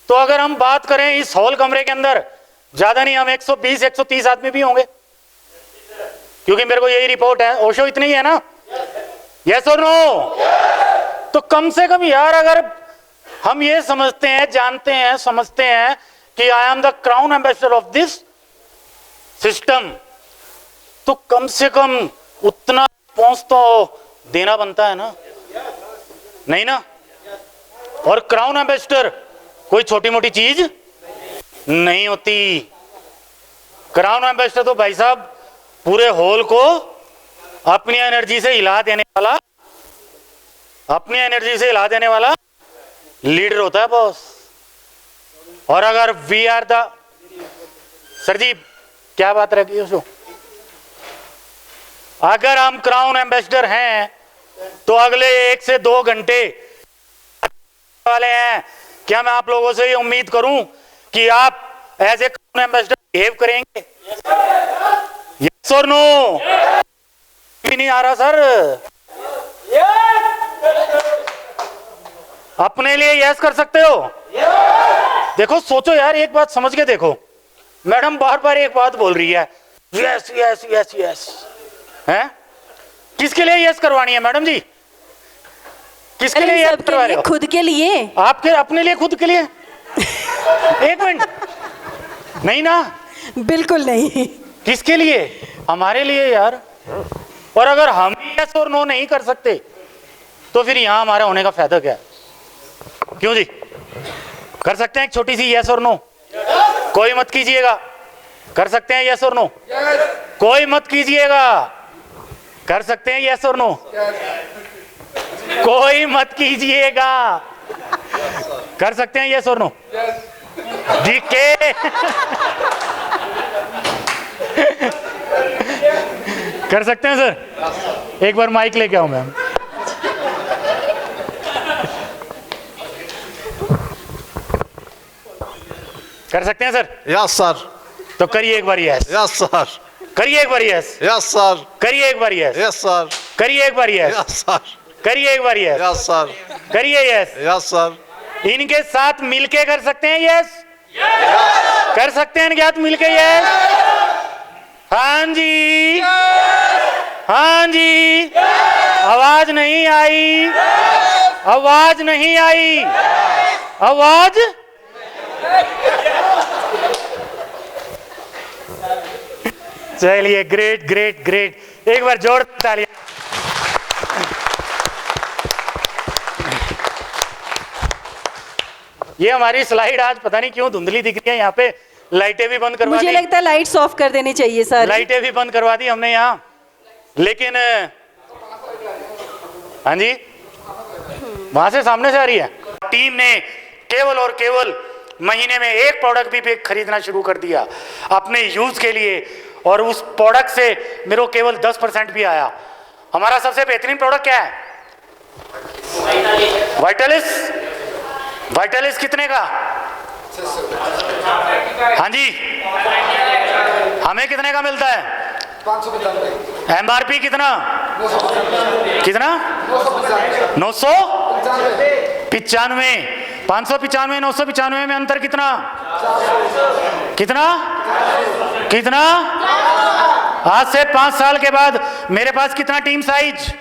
Speaker 1: तो अगर हम बात करें इस हॉल कमरे के अंदर ज्यादा नहीं, हम 120-130 आदमी भी होंगे क्योंकि मेरे को यही रिपोर्ट है। ओशो इतनी ही है ना? यस और नो? तो कम से कम यार अगर हम ये समझते हैं, जानते हैं, समझते हैं कि I am the crown ambassador of this system, तो कम से कम उतना रिस्पॉन्स तो देना बनता है ना, नहीं ना? और क्राउन एम्बेसडर कोई छोटी मोटी चीज नहीं होती। क्राउन एम्बेसडर तो भाई साहब पूरे हॉल को अपनी एनर्जी से हिला देने वाला, अपनी एनर्जी से हिला देने वाला लीडर होता है बॉस। और अगर वी आर द सर जी क्या बात रखी उसको, अगर हम क्राउन एम्बेसडर हैं तो अगले 1 से 2 घंटे वाले हैं। क्या मैं आप लोगों से ये उम्मीद करूं कि आप as a crown ambassador behave करेंगे? यस और नो? भी नहीं आ रहा सर। अपने लिए यस कर सकते हो? देखो सोचो यार, एक बात समझ के देखो। मैडम बार बार एक बात बोल रही है, यस यस यस यस है। किसके लिए यस करवानी है मैडम जी? किसके लिए यस करवा रहे हो?
Speaker 4: खुद के लिए।
Speaker 1: आपके अपने लिए, खुद के लिए? एक मिनट, नहीं ना?
Speaker 4: बिल्कुल नहीं।
Speaker 1: किसके लिए? हमारे लिए यार। और अगर हम यस और नो नहीं कर सकते तो फिर यहां हमारा होने का फायदा क्या है? क्यों जी? कर सकते हैं एक छोटी सी यस और नो? कोई मत कीजिएगा। कर सकते हैं यस और नो? कोई मत कीजिएगा। कर सकते हैं यस और नो? कोई मत कीजिएगा। कर सकते हैं यस और नो? डीके कर सकते हैं सर? एक बार माइक लेके आओ मैम। कर सकते हैं सर?
Speaker 3: यस सर,
Speaker 1: तो करिए एक बार यस,
Speaker 3: यस सर,
Speaker 1: करिए एक बार यस,
Speaker 3: यस सर,
Speaker 1: करिए एक बार यस,
Speaker 3: यस सर,
Speaker 1: करिए एक बार यस,
Speaker 3: यस सर,
Speaker 1: करिए एक बार यस,
Speaker 3: यस सर,
Speaker 1: करिए यस।
Speaker 3: यस सर,
Speaker 1: इनके साथ मिलके कर सकते हैं यस? कर सकते हैं इनके साथ मिलके यस? हाँ जी, हाँ जी। आवाज नहीं आई, आवाज नहीं आई, आवाज। चलिए, ग्रेट ग्रेट ग्रेट, एक बार जोर तालियां। ये हमारी स्लाइड आज पता नहीं क्यों धुंधली दिख रही है, यहाँ पे लाइटें भी बंद करवा
Speaker 4: मुझे
Speaker 1: दी,
Speaker 4: लगता है लाइट्स ऑफ कर देनी चाहिए सर।
Speaker 1: लाइटें भी बंद करवा दी हमने यहाँ, लेकिन हाँ जी, वहां से सामने से आ रही है। टीम ने केवल और केवल महीने में एक प्रोडक्ट भी खरीदना शुरू कर दिया अपने यूज के लिए, और उस प्रोडक्ट से मेरे को केवल 10% भी आया। हमारा सबसे बेहतरीन प्रोडक्ट क्या है? वाइटलिस। वाइटलिस कितने का? हाँ जी, हमें कितने का मिलता है?
Speaker 2: 595।
Speaker 1: MRP कितना? कितना? 995। 595 995 में अंतर कितना? कितना? कितना? आज से 5 साल के बाद मेरे पास कितना टीम साइज?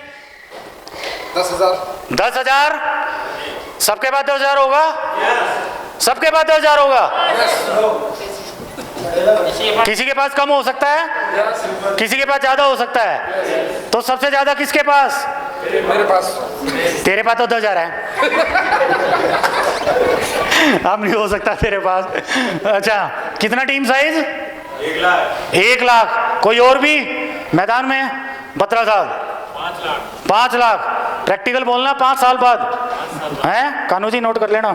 Speaker 2: 10,000।
Speaker 1: 10,000। सबके पास 10,000 होगा? सबके पास 10,000 होगा? किसी के पास कम हो सकता है, किसी के पास ज्यादा हो सकता है। तो सबसे ज्यादा किसके पास?
Speaker 2: मेरे पास।
Speaker 1: तेरे पास तो 10,000 है। अब नहीं हो सकता तेरे पास। अच्छा, कितना टीम साइज?
Speaker 2: 1 लाख।
Speaker 1: 1 लाख। कोई और भी मैदान में? 17 साल। 5 लाख। प्रैक्टिकल बोलना, 5 साल बाद है। कानू जी नोट कर लेना,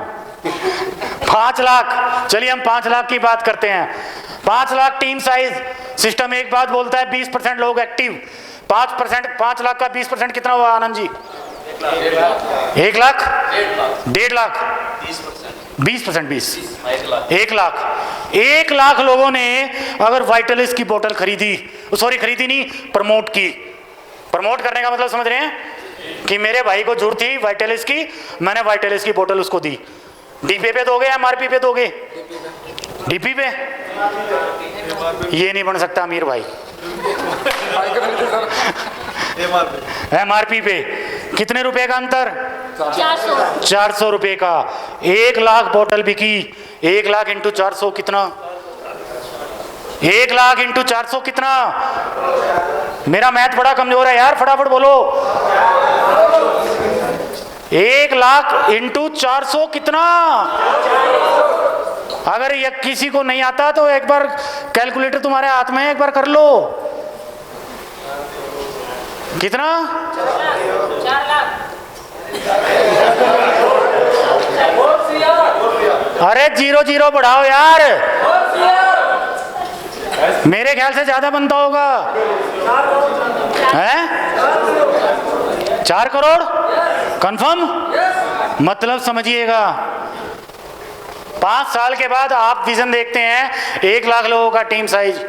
Speaker 1: 5 लाख। चलिए हम 5 लाख की बात करते हैं। 5 लाख टीम साइज। सिस्टम एक बात बोलता है, 20% लोग एक्टिव। 5%, 5 लाख का 20% कितना हुआ आनंद जी? 1 लाख। 1.5 लाख। 20%, 20, 1 लाख। 1 लाख लोगों ने अगर वाइटलिस की बोतल खरीदी, सॉरी खरीदी नहीं, प्रमोट की। प्रमोट करने का मतलब समझ रहे हैं कि मेरे भाई को जरूरत थी वाइटलिस की, मैंने वाइटलिस की बोतल उसको दी। डीपी पे दोगे, MRP पे दोगे? डीपी पे। ये नहीं बन सकता अमीर भाई। MRP पे कितने रुपए का अंतर? 400 रुपए का। 1 लाख बोतल बिकी। 1 लाख इंटू 400 कितना? 1 लाख इंटू 400 कितना? मेरा मैथ बड़ा कमजोर है यार, फटाफट बोलो। 1 लाख इंटू 400 कितना? अगर ये किसी को नहीं आता तो एक बार कैलकुलेटर तुम्हारे हाथ में है, एक बार कर लो। कितना?
Speaker 7: 4 लाख।
Speaker 1: अरे 0 0 बढ़ाओ यार, मेरे ख्याल से ज्यादा बनता होगा। हैं? 4 करोड़ कंफर्म? मतलब समझिएगा, 5 साल के बाद आप विजन देखते हैं 1 लाख लोगों का टीम साइज,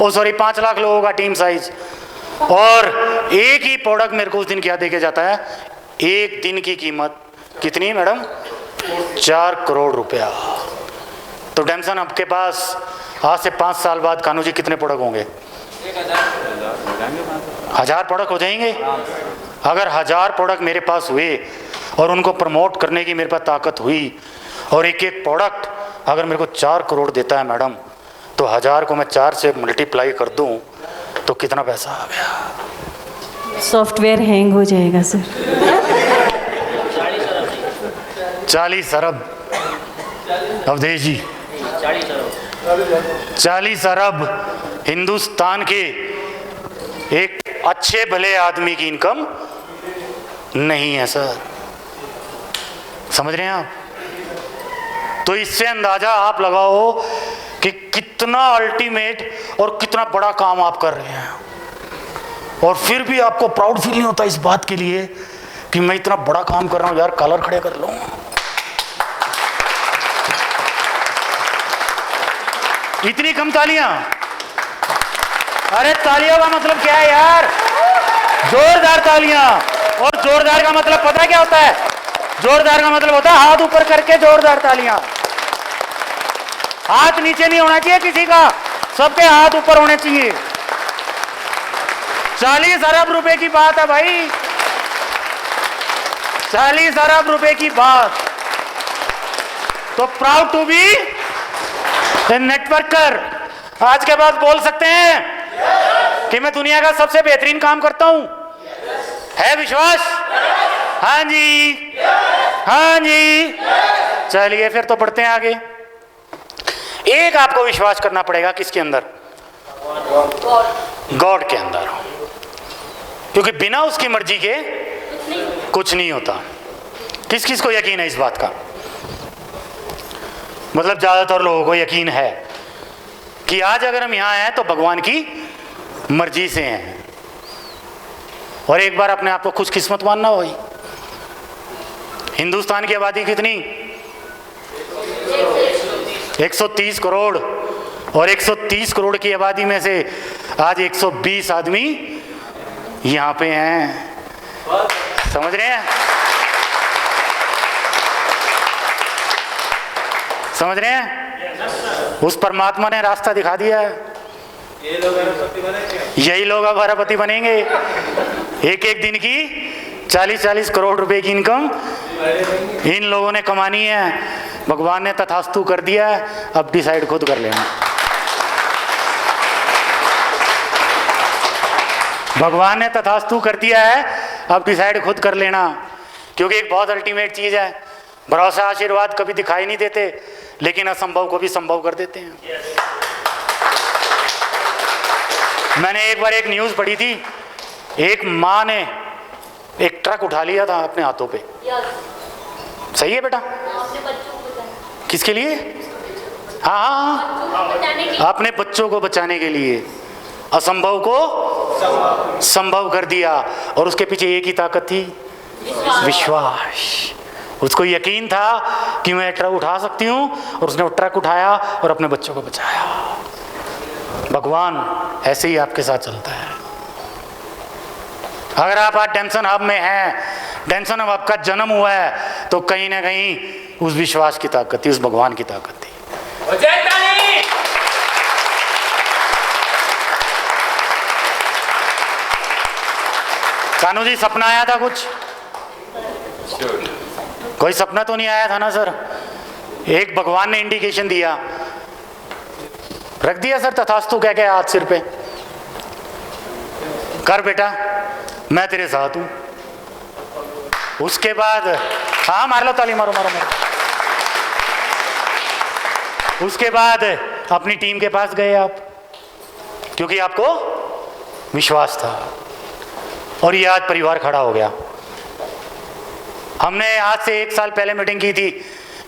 Speaker 1: ओ सॉरी 5 लाख लोगों का टीम साइज, और एक ही प्रोडक्ट मेरे को उस दिन क्या देके जाता है? एक दिन की कीमत कितनी मैडम? 4 करोड़ रुपया। तो डैमसन आपके पास आज से 5 साल बाद कानू जी कितने प्रोडक्ट होंगे? 1000 प्रोडक्ट हो जाएंगे। अगर 1000 प्रोडक्ट मेरे पास हुए और उनको प्रमोट करने की मेरे पास ताकत हुई, और एक एक प्रोडक्ट अगर मेरे को 4 करोड़ देता है मैडम, तो 1000 को मैं 4 से मल्टीप्लाई कर दूं तो कितना पैसा आ गया?
Speaker 4: सॉफ्टवेयर हैंग हो जाएगा सर।
Speaker 1: 40 अरब। अवधेश जी, 40 अरब हिंदुस्तान के एक अच्छे भले आदमी की इनकम नहीं है सर। समझ रहे हैं आप? तो इससे अंदाजा आप लगाओ कि कितना अल्टीमेट और कितना बड़ा काम आप कर रहे हैं, और फिर भी आपको प्राउड फील नहीं होता इस बात के लिए कि मैं इतना बड़ा काम कर रहा हूं। यार कॉलर खड़े कर लो। इतनी कम तालियां? अरे तालियों का मतलब क्या है यार? जोरदार तालियां। और जोरदार का मतलब पता है क्या होता है? जोरदार का मतलब होता है हाथ ऊपर करके जोरदार तालियां। हाथ नीचे नहीं होना चाहिए किसी का, सबके हाथ ऊपर होने चाहिए। 40 अरब रुपए की बात है भाई, 40 अरब रुपए की बात। तो proud to be a networker. आज के बाद बोल सकते हैं कि मैं दुनिया का सबसे बेहतरीन काम करता हूं। है विश्वास? हाँ जी, हाँ जी। चलिए फिर तो बढ़ते हैं आगे। एक आपको विश्वास करना पड़ेगा किसके अंदर? गॉड के अंदर, क्योंकि बिना उसकी मर्जी के कुछ नहीं होता। किस किस को यकीन है इस बात का? मतलब ज्यादातर लोगों को यकीन है कि आज अगर हम यहां हैं तो भगवान की मर्जी से हैं। और एक बार अपने आप को खुशकिस्मत मानना हो भाई। हिंदुस्तान की आबादी कितनी? 130 करोड़। और 130 करोड़ की आबादी में से आज 120 आदमी यहां पे हैं। समझ रहे हैं? समझ रहे हैं? उस परमात्मा ने रास्ता दिखा दिया है। यही लोग अब अरबपति बनेंगे। एक एक दिन की 40-40 करोड़ रुपए की इनकम इन लोगों ने कमानी है। भगवान ने तथास्तु कर दिया है, अब डिसाइड खुद कर लेना। भगवान ने तथास्तु कर दिया है, अब डिसाइड खुद कर लेना। क्योंकि एक बहुत अल्टीमेट चीज है, भरोसा आशीर्वाद कभी दिखाई नहीं देते, लेकिन असंभव को भी संभव कर देते हैं। मैंने एक बार एक न्यूज पढ़ी थी, एक माँ ने एक ट्रक उठा लिया था अपने हाथों पे। सही है बेटा? किसके लिए? हाँ, अपने बच्चों को बचाने के लिए असंभव को संभव कर दिया। और उसके पीछे एक ही ताकत थी, विश्वास। उसको यकीन था कि मैं ट्रक उठा सकती हूँ, और उसने वो ट्रक उठाया और अपने बच्चों को बचाया। भगवान ऐसे ही आपके साथ चलता है। अगर आप आज टेंशन हब में हैं, टेंशन हब आपका जन्म हुआ है, तो कहीं ना कहीं उस विश्वास की ताकत थी, उस भगवान की ताकत थी। कानू जी, सपना आया था कुछ? कोई सपना तो नहीं आया था ना सर? एक भगवान ने इंडिकेशन दिया, रख दिया सर तथास्तु कह के हाथ सिर पे, कर बेटा मैं तेरे साथ हूं। उसके बाद हाँ मार लो ताली, मारो मारो मारो। उसके बाद अपनी टीम के पास गए आप, क्योंकि आपको विश्वास था। और ये आज परिवार खड़ा हो गया। हमने आज से 1 साल पहले मीटिंग की थी,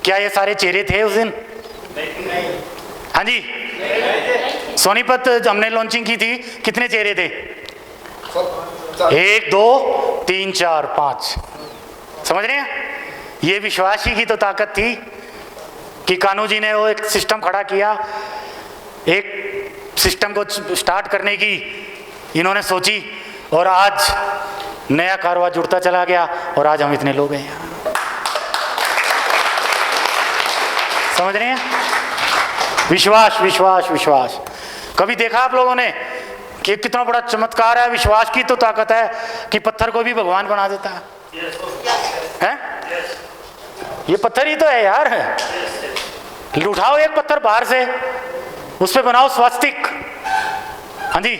Speaker 1: क्या ये सारे चेहरे थे उस दिन? हाँ जी, सोनीपत हमने लॉन्चिंग की थी, कितने चेहरे थे? 1 2 3 4 5। समझ रहे हैं? ये विश्वास ही की तो ताकत थी कि कानू जी ने वो एक सिस्टम खड़ा किया। एक सिस्टम को स्टार्ट करने की इन्होंने सोची, और आज नया कारवा जुड़ता चला गया, और आज हम इतने लोग हैं। समझ रहे हैं? विश्वास विश्वास विश्वास। कभी देखा आप लोगों ने कि कितना बड़ा चमत्कार है? विश्वास की तो ताकत है कि पत्थर को भी भगवान बना देता है। ये पत्थर ही तो है यार। उठाओ एक पत्थर बाहर से, उस पे बनाओ स्वास्तिक, हाँ जी,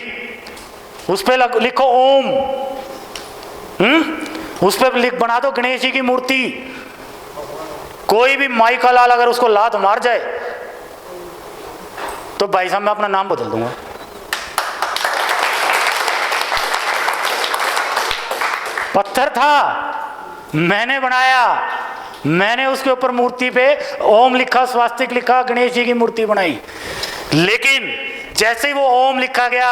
Speaker 1: उस पे लिखो ओम, उस पे बना दो गणेश जी की मूर्ति। कोई भी माई का लाल अगर उसको लात मार जाए तो भाई साहब मैं अपना नाम बदल दूंगा। पत्थर था, मैंने बनाया, मैंने उसके ऊपर मूर्ति पे ओम लिखा, स्वास्तिक लिखा, गणेश जी की मूर्ति बनाई। लेकिन जैसे ही वो ओम लिखा गया,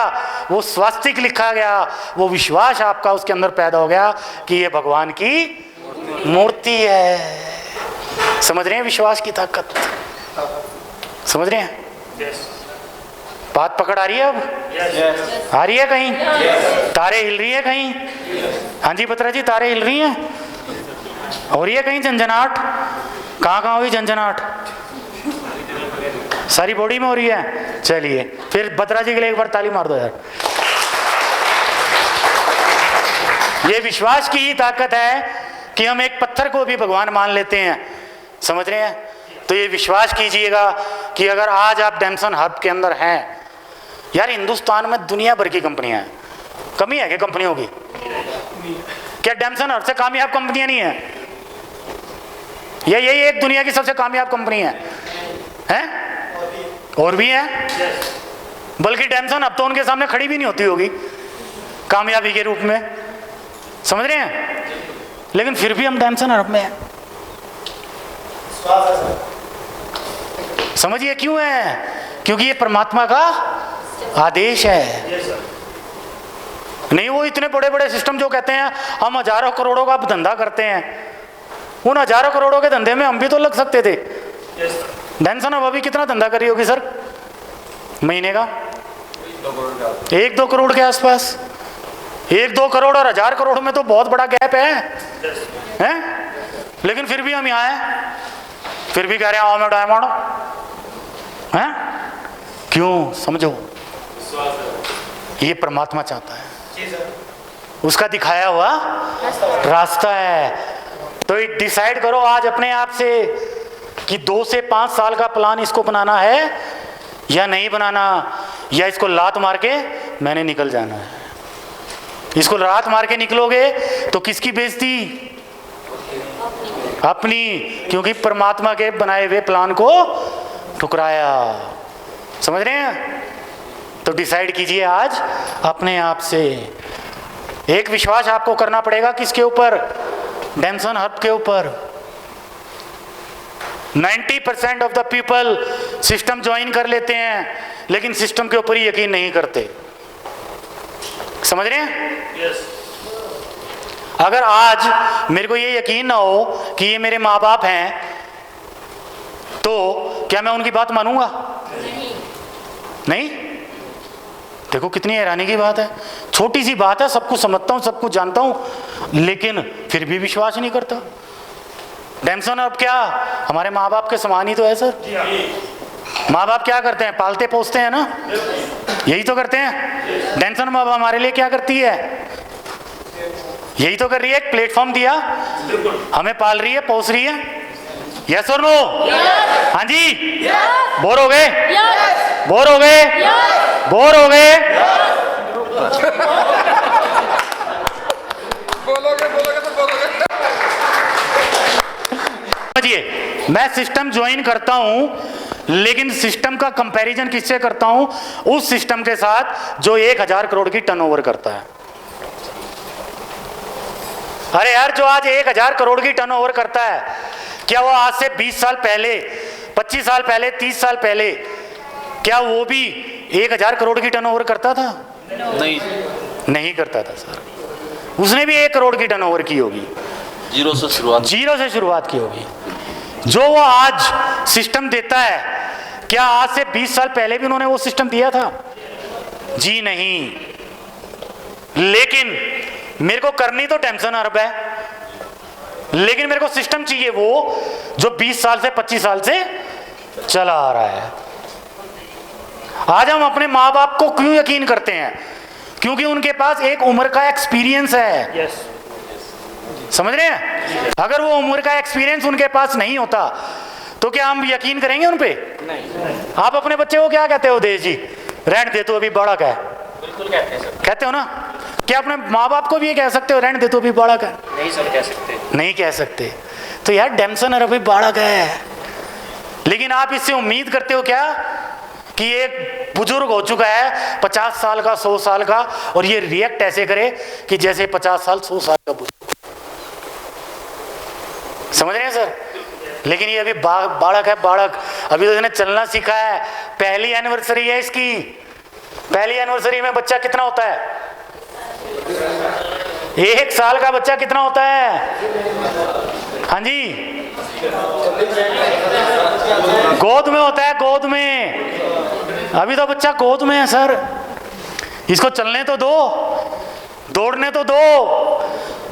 Speaker 1: वो स्वास्तिक लिखा गया, वो विश्वास आपका उसके अंदर पैदा हो गया कि ये भगवान की मूर्ति है। समझ रहे हैं विश्वास की ताकत? समझ रहे हैं? बात पकड़ आ रही है अब? आ रही है कहीं? तारे हिल रही है कहीं? हाँ जी बत्रा जी, तारे हिल रही हैं? हो रही है कहीं झंझनाहट? कहाँ हुई झंझनाहट? सारी बॉडी में हो रही है। चलिए फिर बत्रा जी के लिए एक बार ताली मार दो यार। ये विश्वास की ही ताकत है कि हम एक पत्थर को भी भगवान मान लेते हैं, समझ रहे हैं? तो ये विश्वास कीजिएगा कि अगर आज आप डेमसन हब के अंदर हैं, यार हिंदुस्तान में दुनिया भर की कंपनियां हैं, कमी है क्या कंपनियों की? क्या डेमसन हब से कामयाब कंपनियां नहीं है? यही एक दुनिया की सबसे कामयाब कंपनी है, हैं? और भी है, बल्कि डेमसन हब तो उनके सामने खड़ी भी नहीं होती होगी कामयाबी के रूप में, समझ रहे हैं? लेकिन फिर भी हम डेमसन हब में हैं। समझिए क्यों है? क्योंकि ये परमात्मा का आदेश है। नहीं वो इतने बड़े बड़े सिस्टम जो कहते हैं हम हजारों करोड़ों का धंधा करते हैं, उन हजारों करोड़ों के धंधे में हम भी तो लग सकते थे। डेमसन अब अभी कितना धंधा कर रही होगी सर महीने का? 1-2 करोड़ के आसपास। 1-2 करोड़ और 1000 करोड़ में तो बहुत बड़ा गैप है? लेकिन फिर भी हम यहाँ हैं, फिर भी कह रहे हैं आओ मैं डायमंड हैं। क्यों? समझो, ये परमात्मा चाहता है, उसका दिखाया हुआ रास्ता है। तो डिसाइड करो आज अपने आप से कि 2 से 5 साल का प्लान इसको बनाना है या नहीं बनाना, या इसको लात मार के मैंने निकल जाना है। इसको लात मार के निकलोगे तो किसकी बेइज्जती? अपनी, क्योंकि परमात्मा के बनाए हुए प्लान को ठुकराया। समझ रहे हैं? तो डिसाइड कीजिए आज अपने आप से। एक विश्वास आपको करना पड़ेगा, किसके ऊपर? डेमसन हब के ऊपर। 90% of the people system join कर लेते हैं लेकिन सिस्टम के ऊपर ही यकीन नहीं करते। समझ रहे हैं? अगर आज मेरे को ये यकीन ना हो कि ये मेरे माँ बाप हैं तो क्या मैं उनकी बात मानूंगा? नहीं। देखो कितनी हैरानी की बात है, छोटी सी बात है, सब कुछ समझता हूँ, सब कुछ जानता हूँ, लेकिन फिर भी विश्वास नहीं करता। डेमसन अब क्या हमारे माँ बाप के समान ही तो है सर। माँ बाप क्या करते हैं? पालते पोसते हैं ना, यही तो करते हैं। डेमसन अब हमारे लिए क्या करती है? यही तो कर रही है। एक प्लेटफॉर्म दिया, हमें पाल रही है, पोस रही है। यस और नो? हाँ जी। बोर हो गए? बोर हो गए? बोर हो गए?
Speaker 2: बोलोगे तो बोलोगे।
Speaker 1: समझिए, मैं सिस्टम ज्वाइन करता हूं लेकिन सिस्टम का कंपैरिजन किससे करता हूं? उस सिस्टम के साथ जो 1000 करोड़ की टर्नओवर करता है। अरे यार, जो आज 1000 करोड़ की टर्नओवर करता है, क्या वो आज से 20 साल पहले, 25 साल पहले, 30 साल पहले, क्या वो भी 1000 करोड़ की टर्नओवर करता था? नहीं करता था सर। उसने भी 1 करोड़ की टर्नओवर की होगी, जीरो से शुरुआत की होगी। जो वो आज सिस्टम देता है, क्या आज से 20 साल पहले भी उन्होंने वो सिस्टम दिया था? जी नहीं। लेकिन मेरे को करनी तो डेमसन हब है, लेकिन मेरे को सिस्टम चाहिए वो जो 20 साल से 25 साल से चला आ रहा है। आज हम अपने माँ बाप को क्यों यकीन करते हैं? क्योंकि उनके पास एक उम्र का एक्सपीरियंस है। समझ रहे हैं? अगर वो उम्र का एक्सपीरियंस उनके पास नहीं होता तो क्या हम यकीन करेंगे उन पे? नहीं। आप अपने बच्चे को क्या कहते हो? देश जी रहने दे, तो अभी बड़ा का है। बिल्कुल कहते हैं सर। कहते हो ना? क्या अपने माँ बाप को भी ये कह सकते हो रहने दे, तो अभी बड़ा का है? नहीं सर, कह सकते नहीं कह सकते। तो यार डेमसन अभी बड़ा का है, लेकिन आप इससे उम्मीद करते हो क्या कि एक बुजुर्ग हो चुका है 50 साल का, 100 साल का, और ये रिएक्ट ऐसे करे कि जैसे 50 साल 100 साल का बुजुर्ग। समझ रहे हैं सर? लेकिन ये अभी बालक है, बालक। अभी तो इसने चलना सीखा है, पहली एनिवर्सरी है इसकी। पहली एनिवर्सरी में बच्चा कितना होता है? 1 साल का बच्चा कितना होता है? हाँ जी, गोद में होता है, गोद में। अभी तो बच्चा गोद में है सर, इसको चलने तो दो, दौड़ने तो दो,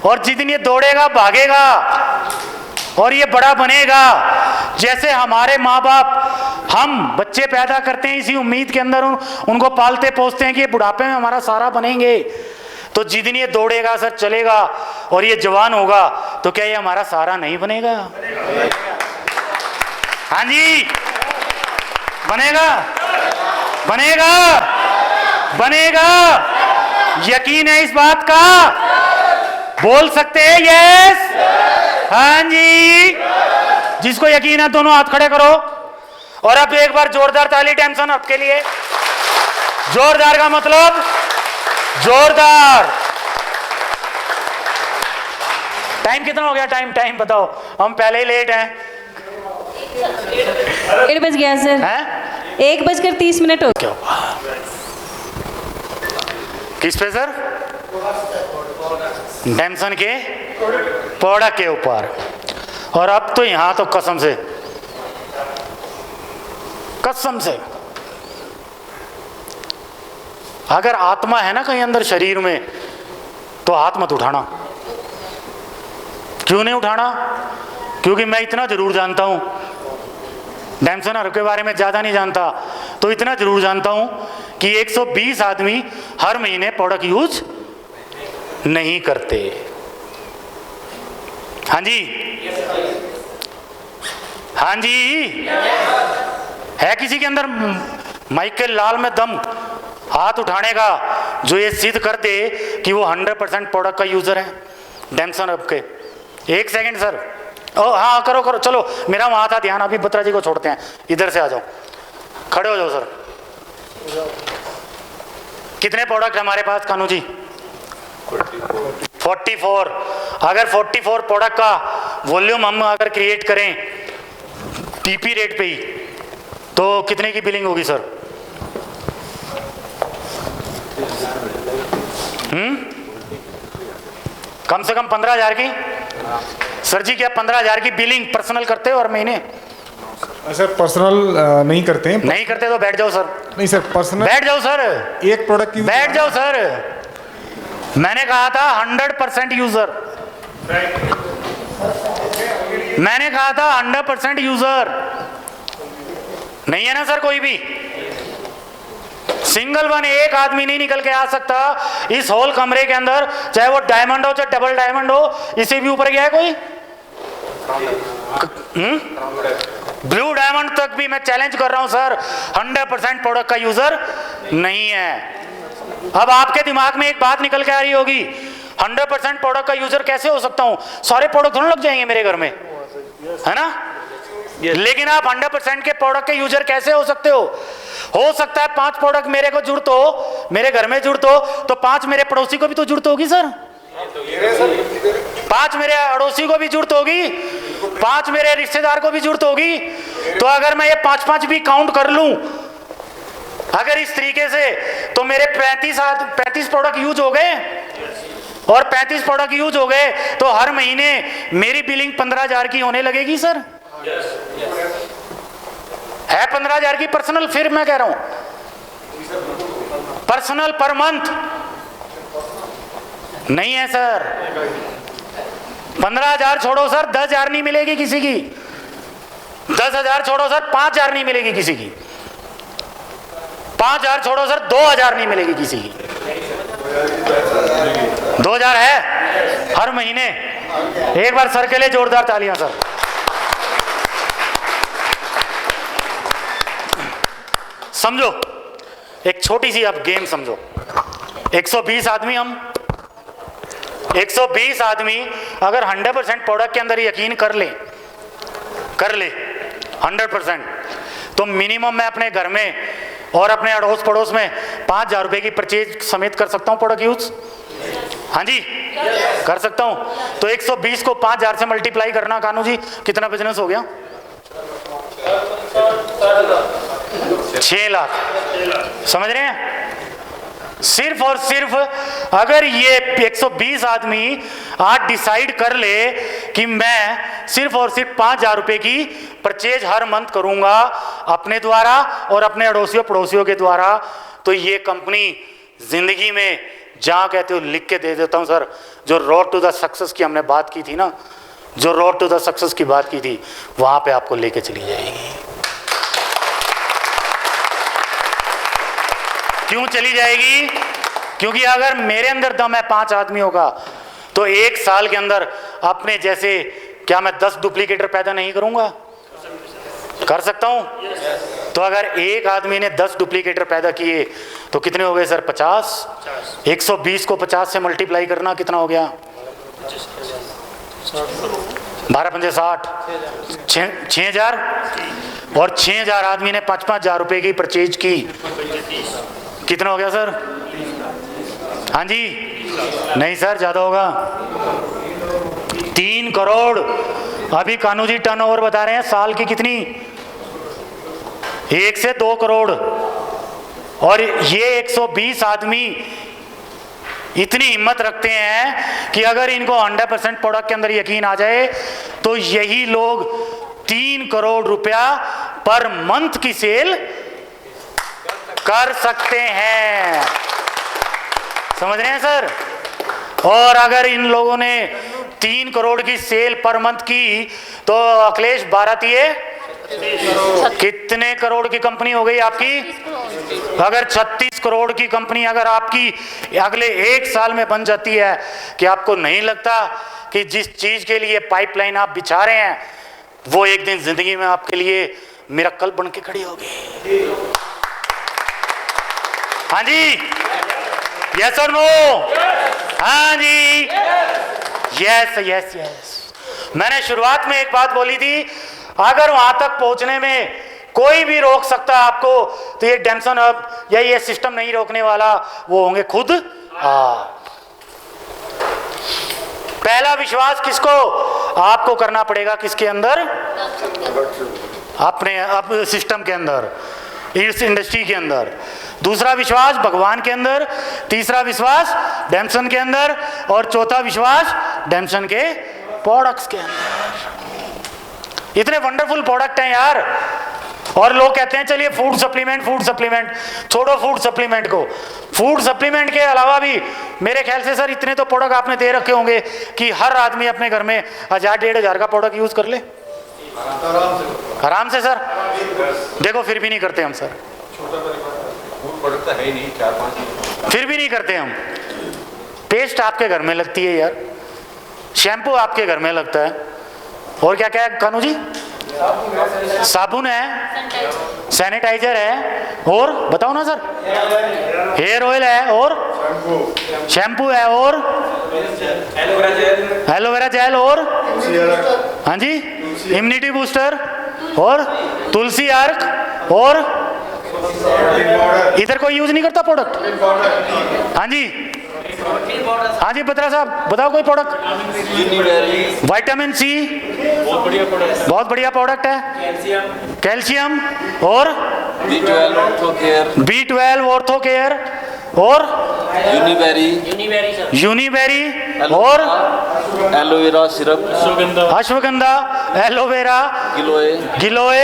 Speaker 1: और जिस दिन ये दौड़ेगा भागेगा और ये बड़ा बनेगा, जैसे हमारे माँ बाप हम बच्चे पैदा करते हैं इसी उम्मीद के अंदर उनको पालते पोसते हैं कि ये बुढ़ापे में हमारा सहारा बनेंगे, तो जिस दिन ये दौड़ेगा सर, चलेगा और ये जवान होगा, तो क्या ये हमारा सहारा नहीं बनेगा? हाँ जी, बनेगा, बनेगा, बनेगा। यकीन है इस बात का? बोल सकते हैं यस? हाँ जी। जिसको यकीन है दोनों हाथ खड़े करो, और अब एक बार जोरदार ताली टेंशन अप के लिए। जोरदार का मतलब जोरदार। टाइम कितना हो गया? टाइम बताओ, हम पहले ही लेट हैं।
Speaker 4: 1 बज गया सर।
Speaker 1: हैं?
Speaker 4: 1:30 हो
Speaker 1: क्या किस पे सर? टेंशन के प्रोडक्ट के ऊपर। और अब तो यहां तो कसम से अगर आत्मा है ना कहीं अंदर शरीर में, तो हाथ मत उठाना। क्यों नहीं उठाना? क्योंकि मैं इतना जरूर जानता हूं, डैमसनर के बारे में ज्यादा नहीं जानता, तो इतना जरूर जानता हूं कि 120 आदमी हर महीने प्रोडक्ट यूज नहीं करते। हाँ जी, हाँ जी। है किसी के अंदर माइक के लाल में दम हाथ उठाने का जो ये सिद्ध कर दे कि वो 100% प्रोडक्ट का यूजर है डैमसन हब के? 1 सेकंड सर। ओ हाँ, करो चलो, मेरा वहां था ध्यान। अभी बत्रा जी को छोड़ते हैं, इधर से आ जाओ, खड़े हो जाओ सर। कितने प्रोडक्ट हमारे पास कानू जी? 44। अगर 44 प्रोडक्ट का वॉल्यूम हम अगर क्रिएट करें पीपी रेट पे ही, तो कितने की बिलिंग होगी सर? कम से कम 15,000 की। सर जी, क्या 15,000 की बिलिंग पर्सनल करते हो हर महीने?
Speaker 2: सर पर्सनल नहीं करते हैं।
Speaker 1: नहीं करते तो बैठ जाओ सर।
Speaker 2: नहीं सर, पर्सनल
Speaker 1: बैठ जाओ सर।
Speaker 2: एक प्रोडक्ट की
Speaker 1: बैठ जाओ सर। मैंने कहा था 100% यूजर। मैंने कहा था 100% यूजर। नहीं है ना सर? कोई भी सिंगल वन एक आदमी नहीं निकल के आ सकता इस होल कमरे के अंदर, चाहे वो डायमंड हो चाहे डबल डायमंड हो। इससे भी ऊपर गया है कोई? ब्लू डायमंड तक भी मैं चैलेंज कर रहा हूं सर, 100% प्रोडक्ट का यूजर नहीं है। अब आपके दिमाग में एक बात निकल के आ रही होगी, 100% प्रोडक्ट का यूजर कैसे हो सकता हूं? सारे प्रोडक्ट थोड़ा लग जाएंगे मेरे घर में, है ना? लेकिन आप 100% के प्रोडक्ट के यूजर कैसे हो सकते हो? हो सकता है 5 प्रोडक्ट मेरे को जुड़त हो, मेरे घर में जुड़त हो, तो 5 मेरे पड़ोसी को भी तो जुड़त होगी सर। 5 मेरे अड़ोसी को भी जुड़त होगी, 5 मेरे रिश्तेदार को भी जुड़त होगी। तो अगर मैं ये 5-5 भी काउंट कर लूं अगर इस तरीके से, तो मेरे 35 प्रोडक्ट यूज हो गए। और 35 प्रोडक्ट यूज हो गए तो हर महीने मेरी बिलिंग 15,000 की होने लगेगी सर। है 15,000 की पर्सनल? फिर मैं कह रहा हूं पर्सनल पर मंथ नहीं है सर। 15,000 छोड़ो सर, 10,000 नहीं मिलेगी किसी की। 10,000 छोड़ो सर, 5,000 नहीं मिलेगी किसी की। 5,000 छोड़ो सर, 2,000 नहीं मिलेगी किसी की। 2,000 है हर महीने। एक बार सर के लिए जोरदार तालियां सर। समझो, एक छोटी सी आप गेम समझो। 120 आदमी, हम 120 आदमी अगर 100% प्रोडक्ट के अंदर यकीन कर ले 100%, तो मिनिमम मैं अपने घर में और अपने अड़ोस पड़ोस में 5,000 रुपए की परचेज समेत कर सकता हूं प्रोडक्ट यूज। हाँ जी, कर सकता हूं। तो 120 को 5,000 से मल्टीप्लाई करना कानू जी, कितना बिजनेस हो गया? 6 लाख। समझ रहे हैं? सिर्फ और सिर्फ अगर ये 120 आदमी आज डिसाइड कर ले कि मैं सिर्फ और सिर्फ 5,000 रुपये की परचेज हर मंथ करूंगा अपने द्वारा और अपने अड़ोसियों पड़ोसियों के द्वारा, तो ये कंपनी जिंदगी में जहाँ कहते हो लिख के दे देता हूँ सर। जो रोड टू द सक्सेस की हमने बात की थी ना, जो रोड टू द सक्सेस की बात की थी, वहाँ पे आपको लेके चली जाएगी। क्यों चली जाएगी? क्योंकि अगर मेरे अंदर दम है 5 आदमियों का, तो 1 साल के अंदर अपने जैसे क्या मैं 10 डुप्लीकेटर पैदा नहीं करूंगा? कर सकता हूं। तो अगर एक आदमी ने 10 डुप्लीकेटर पैदा किए तो कितने हो गए सर? 50। 120 को 50 से मल्टीप्लाई करना कितना हो गया? 12 पंजे 60, 6,000। और 6,000 आदमी ने 5,000 रुपए की परचेज की, कितना हो गया सर? हाँ जी, नहीं सर, ज्यादा होगा। 3 करोड़। अभी कानू जी टर्नओवर बता रहे हैं साल की कितनी? 1 से 2 करोड़। और ये 120 आदमी इतनी हिम्मत रखते हैं कि अगर इनको 100% प्रोडक्ट के अंदर यकीन आ जाए तो यही लोग 3 करोड़ रुपया पर मंथ की सेल कर सकते हैं। समझ रहे हैं सर? और अगर इन लोगों ने 3 करोड़ की सेल पर मंथ की तो अखिलेश बारातिये कितने करोड़ की कंपनी हो गई आपकी? अगर 36 करोड़ की कंपनी अगर आपकी अगले 1 साल में बन जाती है, कि आपको नहीं लगता कि जिस चीज के लिए पाइपलाइन आप बिछा रहे हैं वो एक दिन जिंदगी में आपके लिए मिरेकल बन के खड़ी होगी? हाँ जी, यस और नो? हाँ जी, यस यस यस। मैंने शुरुआत में एक बात बोली थी, अगर वहां तक पहुंचने में कोई भी रोक सकता है आपको, तो ये डेम्सन हब या ये सिस्टम नहीं रोकने वाला, वो होंगे खुद आप। पहला विश्वास किसको? आपको करना पड़ेगा। किसके अंदर? अपने अब सिस्टम के अंदर, इस इंडस्ट्री के अंदर। दूसरा विश्वास भगवान के अंदर, तीसरा विश्वास डेम्सन के अंदर, और चौथा विश्वास डेम्सन के प्रोडक्ट्स के अंदर। इतने वंडरफुल प्रोडक्ट हैं यार। और लोग कहते हैं चलिए फूड सप्लीमेंट, फूड सप्लीमेंट। छोड़ो फूड सप्लीमेंट को। फूड सप्लीमेंट के अलावा भी मेरे ख्याल से सर इतने तो प्रोडक्ट आपने दे रखे होंगे कि हर आदमी अपने घर में 1,000-1,500 का प्रोडक्ट यूज कर ले आराम से सर। देखो फिर भी नहीं करते हम सर, फिर भी नहीं करते हम। पेस्ट आपके घर में लगती है यार, शैम्पू आपके घर में लगता है, और क्या क्या है कानू जी? साबुन है, सैनिटाइजर है, और बताओ ना सर? हेयर ऑयल है, और शैम्पू है, और एलोवेरा जेल, और हाँ जी इम्यूनिटी बूस्टर, और तुलसी अर्क, और इधर कोई यूज नहीं करता प्रोडक्ट? हाँ जी, हाँ जी बत्रा साहब बताओ कोई प्रोडक्ट? विटामिन सी बहुत बढ़िया प्रोडक्ट है, कैल्शियम, और B12 ऑर्थो केयर, और यूनिबेरी, और
Speaker 3: एलोवेरा सिरप,
Speaker 1: अश्वगंधा, एलोवेरा, गिलोय।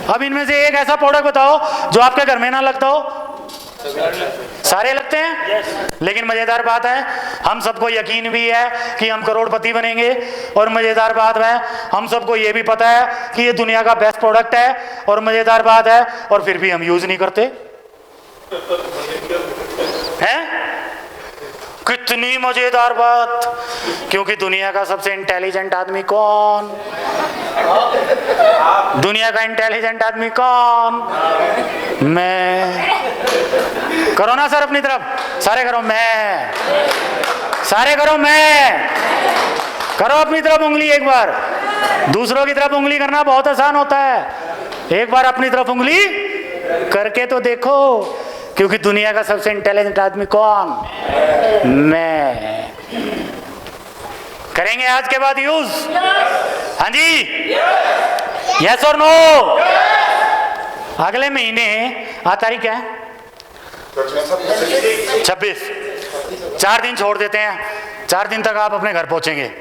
Speaker 1: अब इनमें से एक ऐसा प्रोडक्ट बताओ जो आपके घर में ना लगता हो। सारे लगते हैं, लेकिन मजेदार बात है हम सबको यकीन भी है कि हम करोड़पति बनेंगे, और मजेदार बात है हम सबको ये भी पता है कि ये दुनिया का बेस्ट प्रोडक्ट है, और मजेदार बात है और फिर भी हम यूज नहीं करते हैं। कितनी मजेदार बात, क्योंकि दुनिया का सबसे इंटेलिजेंट आदमी कौन? दुनिया का इंटेलिजेंट आदमी कौन? मैं। करो ना सर अपनी तरफ, सारे करो मैं, सारे करो मैं। करो अपनी तरफ उंगली एक बार, दूसरों की तरफ उंगली करना बहुत आसान होता है। एक बार अपनी तरफ उंगली करके तो देखो, क्योंकि दुनिया का सबसे इंटेलिजेंट आदमी कौन? मैं। करेंगे आज के बाद यूज? हाँ जी, यस और नो? अगले महीने तारीख क्या है? 26। 4 दिन छोड़ देते हैं, 4 दिन तक आप अपने घर पहुंचेंगे।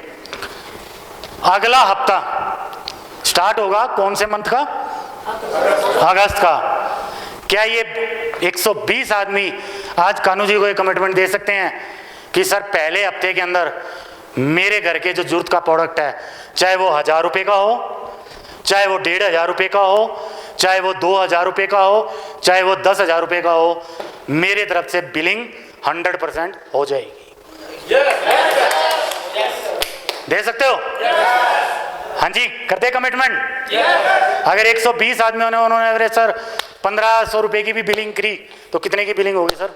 Speaker 1: अगला हफ्ता स्टार्ट होगा कौन से मंथ का? अगस्त का। क्या ये 120 आदमी आज कानू जी को एक कमिटमेंट दे सकते हैं कि सर पहले हफ्ते के अंदर मेरे घर के जो जरूरत का प्रोडक्ट है, चाहे वो 1000 रुपये का हो, चाहे वो 1500 रुपये का हो, चाहे वो 2000 रुपये का हो, चाहे वो 10,000 रुपये का हो, मेरे तरफ से बिलिंग 100% हो जाएगी? दे सकते हो? हाँ जी, करते कमिटमेंट। अगर 120 आदमियों ने उन्होंने एवरेज सर 1500 रुपये की भी बिलिंग करी तो कितने की बिलिंग होगी सर?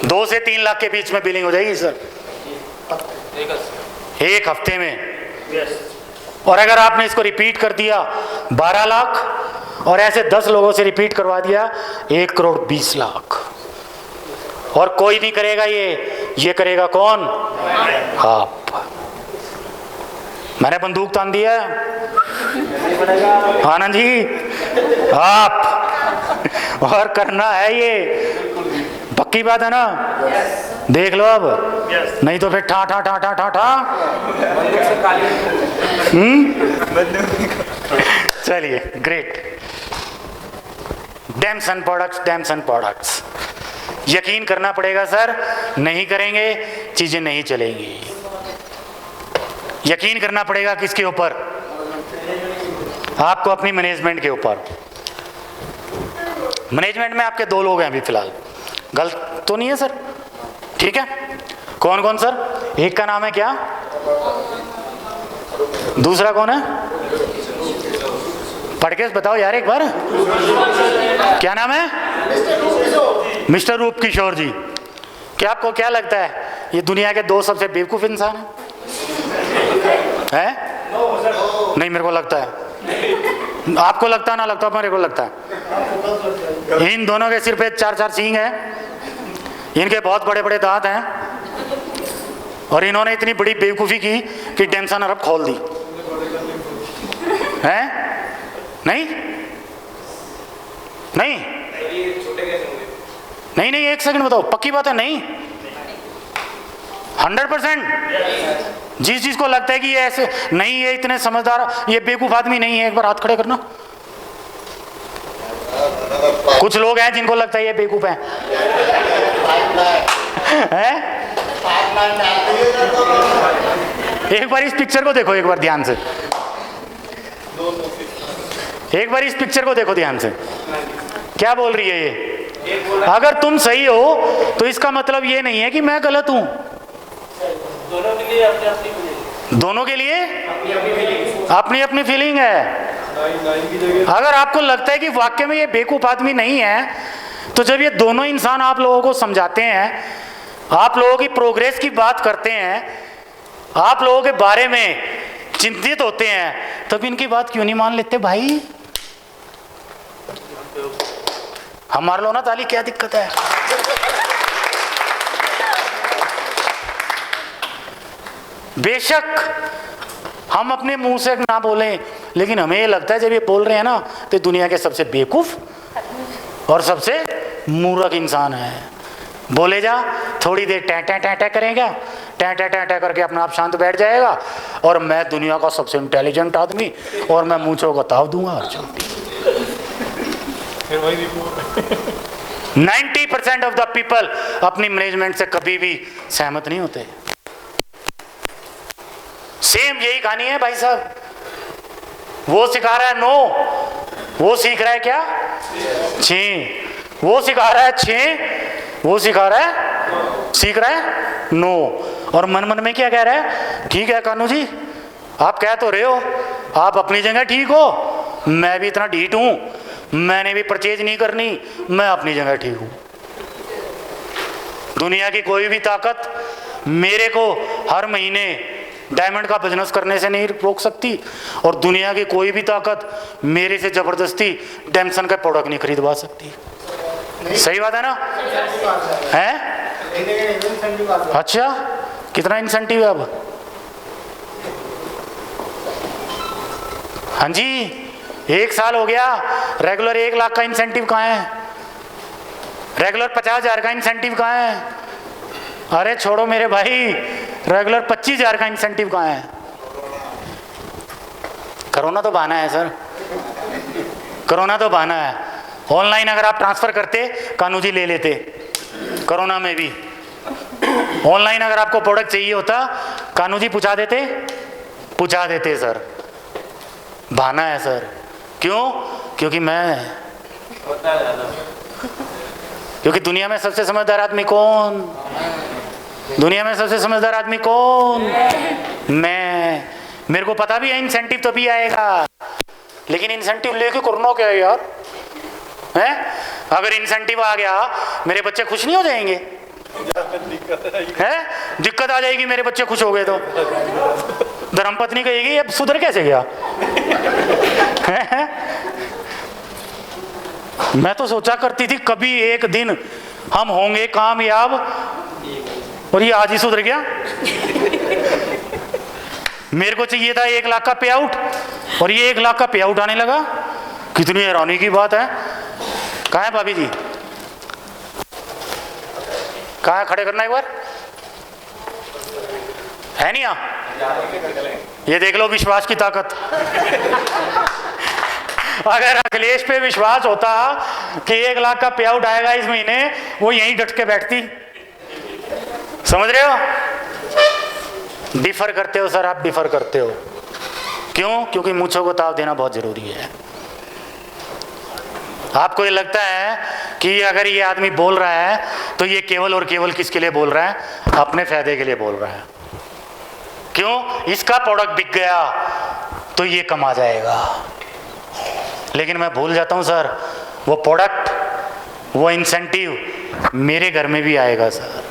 Speaker 1: दो से 3 लाख के बीच में बिलिंग हो जाएगी सर एक हफ्ते में। और अगर आपने इसको रिपीट कर दिया 12 लाख और ऐसे 10 लोगों से रिपीट करवा दिया 1,20,00,000। और कोई नहीं करेगा ये करेगा कौन? आप। मैंने बंदूक तान दिया आनंद जी, आप। और करना है ये, पक्की बात है ना? देख लो अब, नहीं तो फिर ठा ठा ठा ठा ठा ठा। चलिए, ग्रेट। डैमसन प्रोडक्ट्स। यकीन करना पड़ेगा सर, नहीं करेंगे चीजें नहीं चलेंगी। यकीन करना पड़ेगा किसके ऊपर? आपको अपनी मैनेजमेंट के ऊपर। मैनेजमेंट में आपके 2 लोग हैं अभी फिलहाल, गलत तो नहीं है सर? ठीक है, कौन कौन सर? एक का नाम है क्या? दूसरा कौन है? पढ़ के बताओ यार एक बार, क्या नाम है? मिस्टर रूप किशोर जी। क्या आपको क्या लगता है ये दुनिया के 2 सबसे बेवकूफ इंसान है? नहीं, मेरे को लगता है। आपको लगता ना लगता, मेरे को लगता है। इन दोनों के सिर पे 4-4 सींग है, इनके बहुत बड़े बड़े दांत हैं, और इन्होंने इतनी बड़ी बेवकूफ़ी की कि डैमसन अरब खोल दी है। नहीं नहीं नहीं नहीं, एक सेकंड बताओ, पक्की बात है? नहीं, 100%। जिस चीज को लगता है कि ये ऐसे नहीं, ये इतने समझदार, ये बेवकूफ आदमी नहीं है, एक बार हाथ खड़े करना। कुछ लोग हैं जिनको लगता है ये बेवकूफ है, एक बार इस पिक्चर को देखो, एक बार ध्यान से, एक बार इस पिक्चर को देखो ध्यान से। क्या बोल रही है ये? अगर तुम सही हो तो इसका मतलब ये नहीं है कि मैं गलत हूं। दोनों के लिए अपनी अपनी फीलिंग है। अगर आपको लगता है कि वाकई में ये बेवकूफ आदमी नहीं है, तो जब ये दोनों इंसान आप लोगों को समझाते हैं, आप लोगों की प्रोग्रेस की बात करते हैं, आप लोगों के बारे में चिंतित होते हैं, तब इनकी बात क्यों नहीं मान लेते भाई? हमारे लो ना ताली, क्या दिक्कत है? बेशक हम अपने मुंह से ना बोलें, लेकिन हमें ये लगता है जब ये बोल रहे हैं ना, तो दुनिया के सबसे बेवकूफ और सबसे मूर्ख इंसान है। बोले जा, थोड़ी देर टै टै टै टै करेगा, टै टै टै टै करके अपने आप शांत बैठ जाएगा, और मैं दुनिया का सबसे इंटेलिजेंट आदमी, और मैं मूंछों को ताव दूंगा। 90% ऑफ द पीपल अपनी मैनेजमेंट से कभी भी सहमत नहीं होते। सेम यही कहानी है भाई साहब। वो सिखा रहा है नो, वो सीख रहा है क्या? छी। वो सिखा रहा है छी, वो सिखा रहा है, सीख रहा है नो। और मन मन में क्या कह रहा है? ठीक है कानू जी, आप कह तो रहे हो, आप अपनी जगह ठीक हो, मैं भी इतना ढीठ हूं, मैंने भी परचेज नहीं करनी, मैं अपनी जगह ठीक हूं। दुनिया की कोई भी ताकत मेरे को हर महीने डायमंड का बिजनेस करने से नहीं रोक सकती, और दुनिया की कोई भी ताकत मेरे से जबरदस्ती डैमसन का प्रोडक्ट नहीं खरीदवा सकती। सही बात है ना? है? अच्छा, कितना इंसेंटिव है अब? हाँ जी, 1 साल हो गया, रेगुलर 1 लाख का इंसेंटिव कहाँ है? रेगुलर 50,000 का इंसेंटिव कहाँ है? अरे छोड़ो मेरे भाई, रेगुलर 25,000 का इंसेंटिव कहाँ है? कोरोना तो बहाना है सर, कोरोना तो बहाना है। ऑनलाइन अगर आप ट्रांसफर करते, कानू जी ले लेते। कोरोना में भी ऑनलाइन अगर आपको प्रोडक्ट चाहिए होता, कानू जी पूछा देते सर। बहाना है सर। क्यों? क्योंकि दुनिया में सबसे समझदार आदमी कौन? दुनिया में सबसे समझदार आदमी कौन? मैं। मेरे को पता भी है इंसेंटिव तभी आएगा, लेकिन इंसेंटिव लेके करना क्या है यार? हैं? अगर इंसेंटिव आ गया, मेरे बच्चे खुश नहीं हो जाएंगे? हैं? दिक्कत आ जाएगी, मेरे बच्चे खुश हो गए तो धर्मपत्नी कहेगी अब सुधर कैसे गया? मैं तो सोचा करती थी कभी एक दिन हम होंगे कामयाब, और ये आज ही सुधर गया। मेरे को चाहिए था 1 लाख का पे आउट, और ये 1 लाख का पे आउट आने लगा। कितनी हैरानी की बात है। कहाँ है भाभी जी? कहाँ है? खड़े करना एक बार। है नहीं यहाँ? ये देख लो विश्वास की ताकत। अगर अखिलेश पे विश्वास होता कि 1 लाख का पे आउट आएगा इस महीने, वो यहीं डट के बैठती। समझ रहे हो? डिफर करते हो सर, आप डिफर करते हो। क्यों? क्योंकि मूंछों को ताव देना बहुत जरूरी है। आपको ये लगता है कि अगर ये आदमी बोल रहा है तो ये केवल और केवल किसके लिए बोल रहा है? अपने फायदे के लिए बोल रहा है। क्यों? इसका प्रोडक्ट बिक गया तो ये कमा जाएगा। लेकिन मैं भूल जाता हूं सर, वो प्रोडक्ट, वो इंसेंटिव मेरे घर में भी आएगा सर।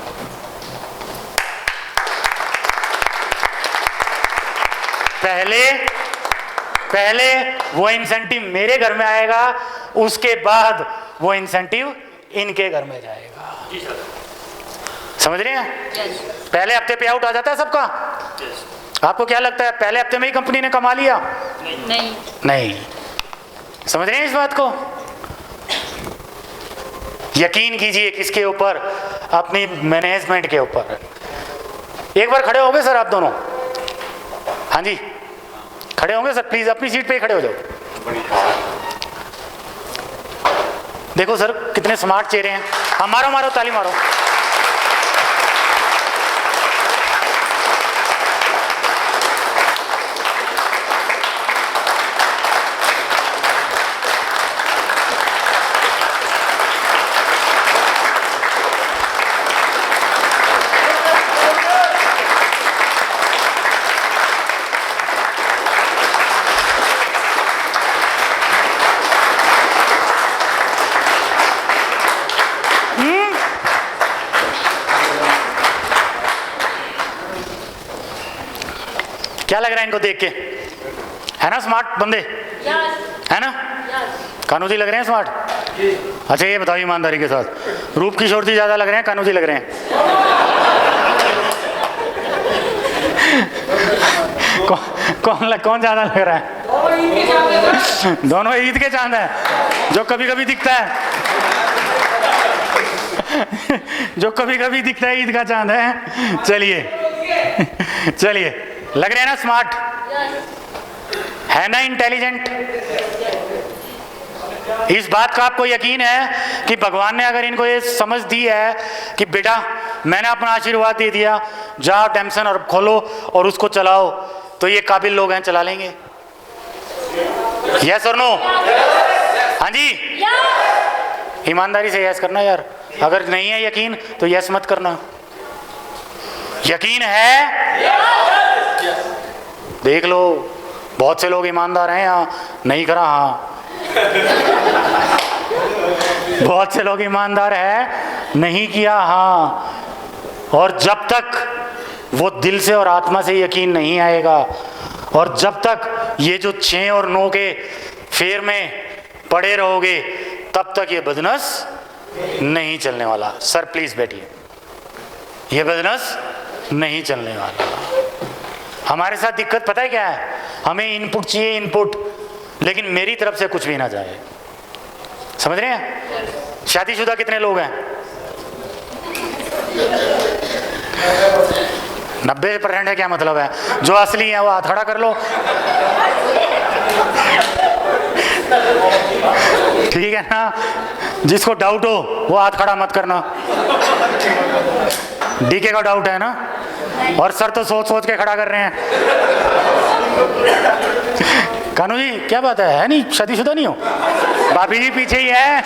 Speaker 1: पहले वो इंसेंटिव मेरे घर में आएगा, उसके बाद वो इंसेंटिव इनके घर में जाएगा। समझ रहे हैं? पहले हफ्ते पे आउट आ जाता है सबका। आपको क्या लगता है पहले हफ्ते में ही कंपनी ने कमा लिया? नहीं। समझ रहे हैं इस बात को? यकीन कीजिए किसके ऊपर? अपनी मैनेजमेंट के ऊपर। एक बार खड़े हो गए सर आप दोनों? हाँ जी, खड़े होंगे सर प्लीज, अपनी सीट पे ही खड़े हो जाओ। देखो सर कितने स्मार्ट चेहरे हैं। हाँ मारो ताली मारो। क्या लग रहा है इनको देख के? है ना स्मार्ट बंदे? है ना? कानू जी लग रहे हैं स्मार्ट? अच्छा ये बताओ ईमानदारी के साथ, रूप किशोर जी ज्यादा लग रहे हैं, कानू जी लग रहे हैं? कौन ज्यादा लग रहा है? दोनों ईद के चांद है, जो कभी कभी दिखता है जो कभी कभी दिखता है ईद का चांद है। चलिए लग रहे हैं ना स्मार्ट? है ना इंटेलिजेंट? इस बात का आपको यकीन है कि भगवान ने अगर इनको ये समझ दी है कि बेटा मैंने अपना आशीर्वाद दे दिया, जाओ टेंशन और खोलो और उसको चलाओ, तो ये काबिल लोग हैं, चला लेंगे? यस और नो? हाँ जी, ईमानदारी से यस करना यार। अगर नहीं है यकीन तो यस मत करना। यकीन है? देख लो बहुत से लोग ईमानदार हैं यहाँ, नहीं करा। हाँ बहुत से लोग ईमानदार हैं, नहीं किया। हाँ, और जब तक वो दिल से और आत्मा से यकीन नहीं आएगा, और जब तक ये जो 6 और 9 के फेर में पड़े रहोगे, तब तक ये बिजनेस नहीं चलने वाला। सर प्लीज बैठिए, ये बिजनेस नहीं चलने वाला। हमारे साथ दिक्कत पता है क्या है? हमें इनपुट चाहिए, इनपुट, लेकिन मेरी तरफ से कुछ भी ना जाए। समझ रहे हैं? शादीशुदा कितने लोग हैं? 90% है क्या मतलब है? जो असली है वो हाथ खड़ा कर लो। ठीक है ना? जिसको डाउट हो वो हाथ खड़ा मत करना। डीके का डाउट है ना? और सर तो सोच सोच के खड़ा कर रहे हैं। कानू जी क्या बात है नहीं? शादीशुदा नहीं हो? भाभी जी पीछे ही है।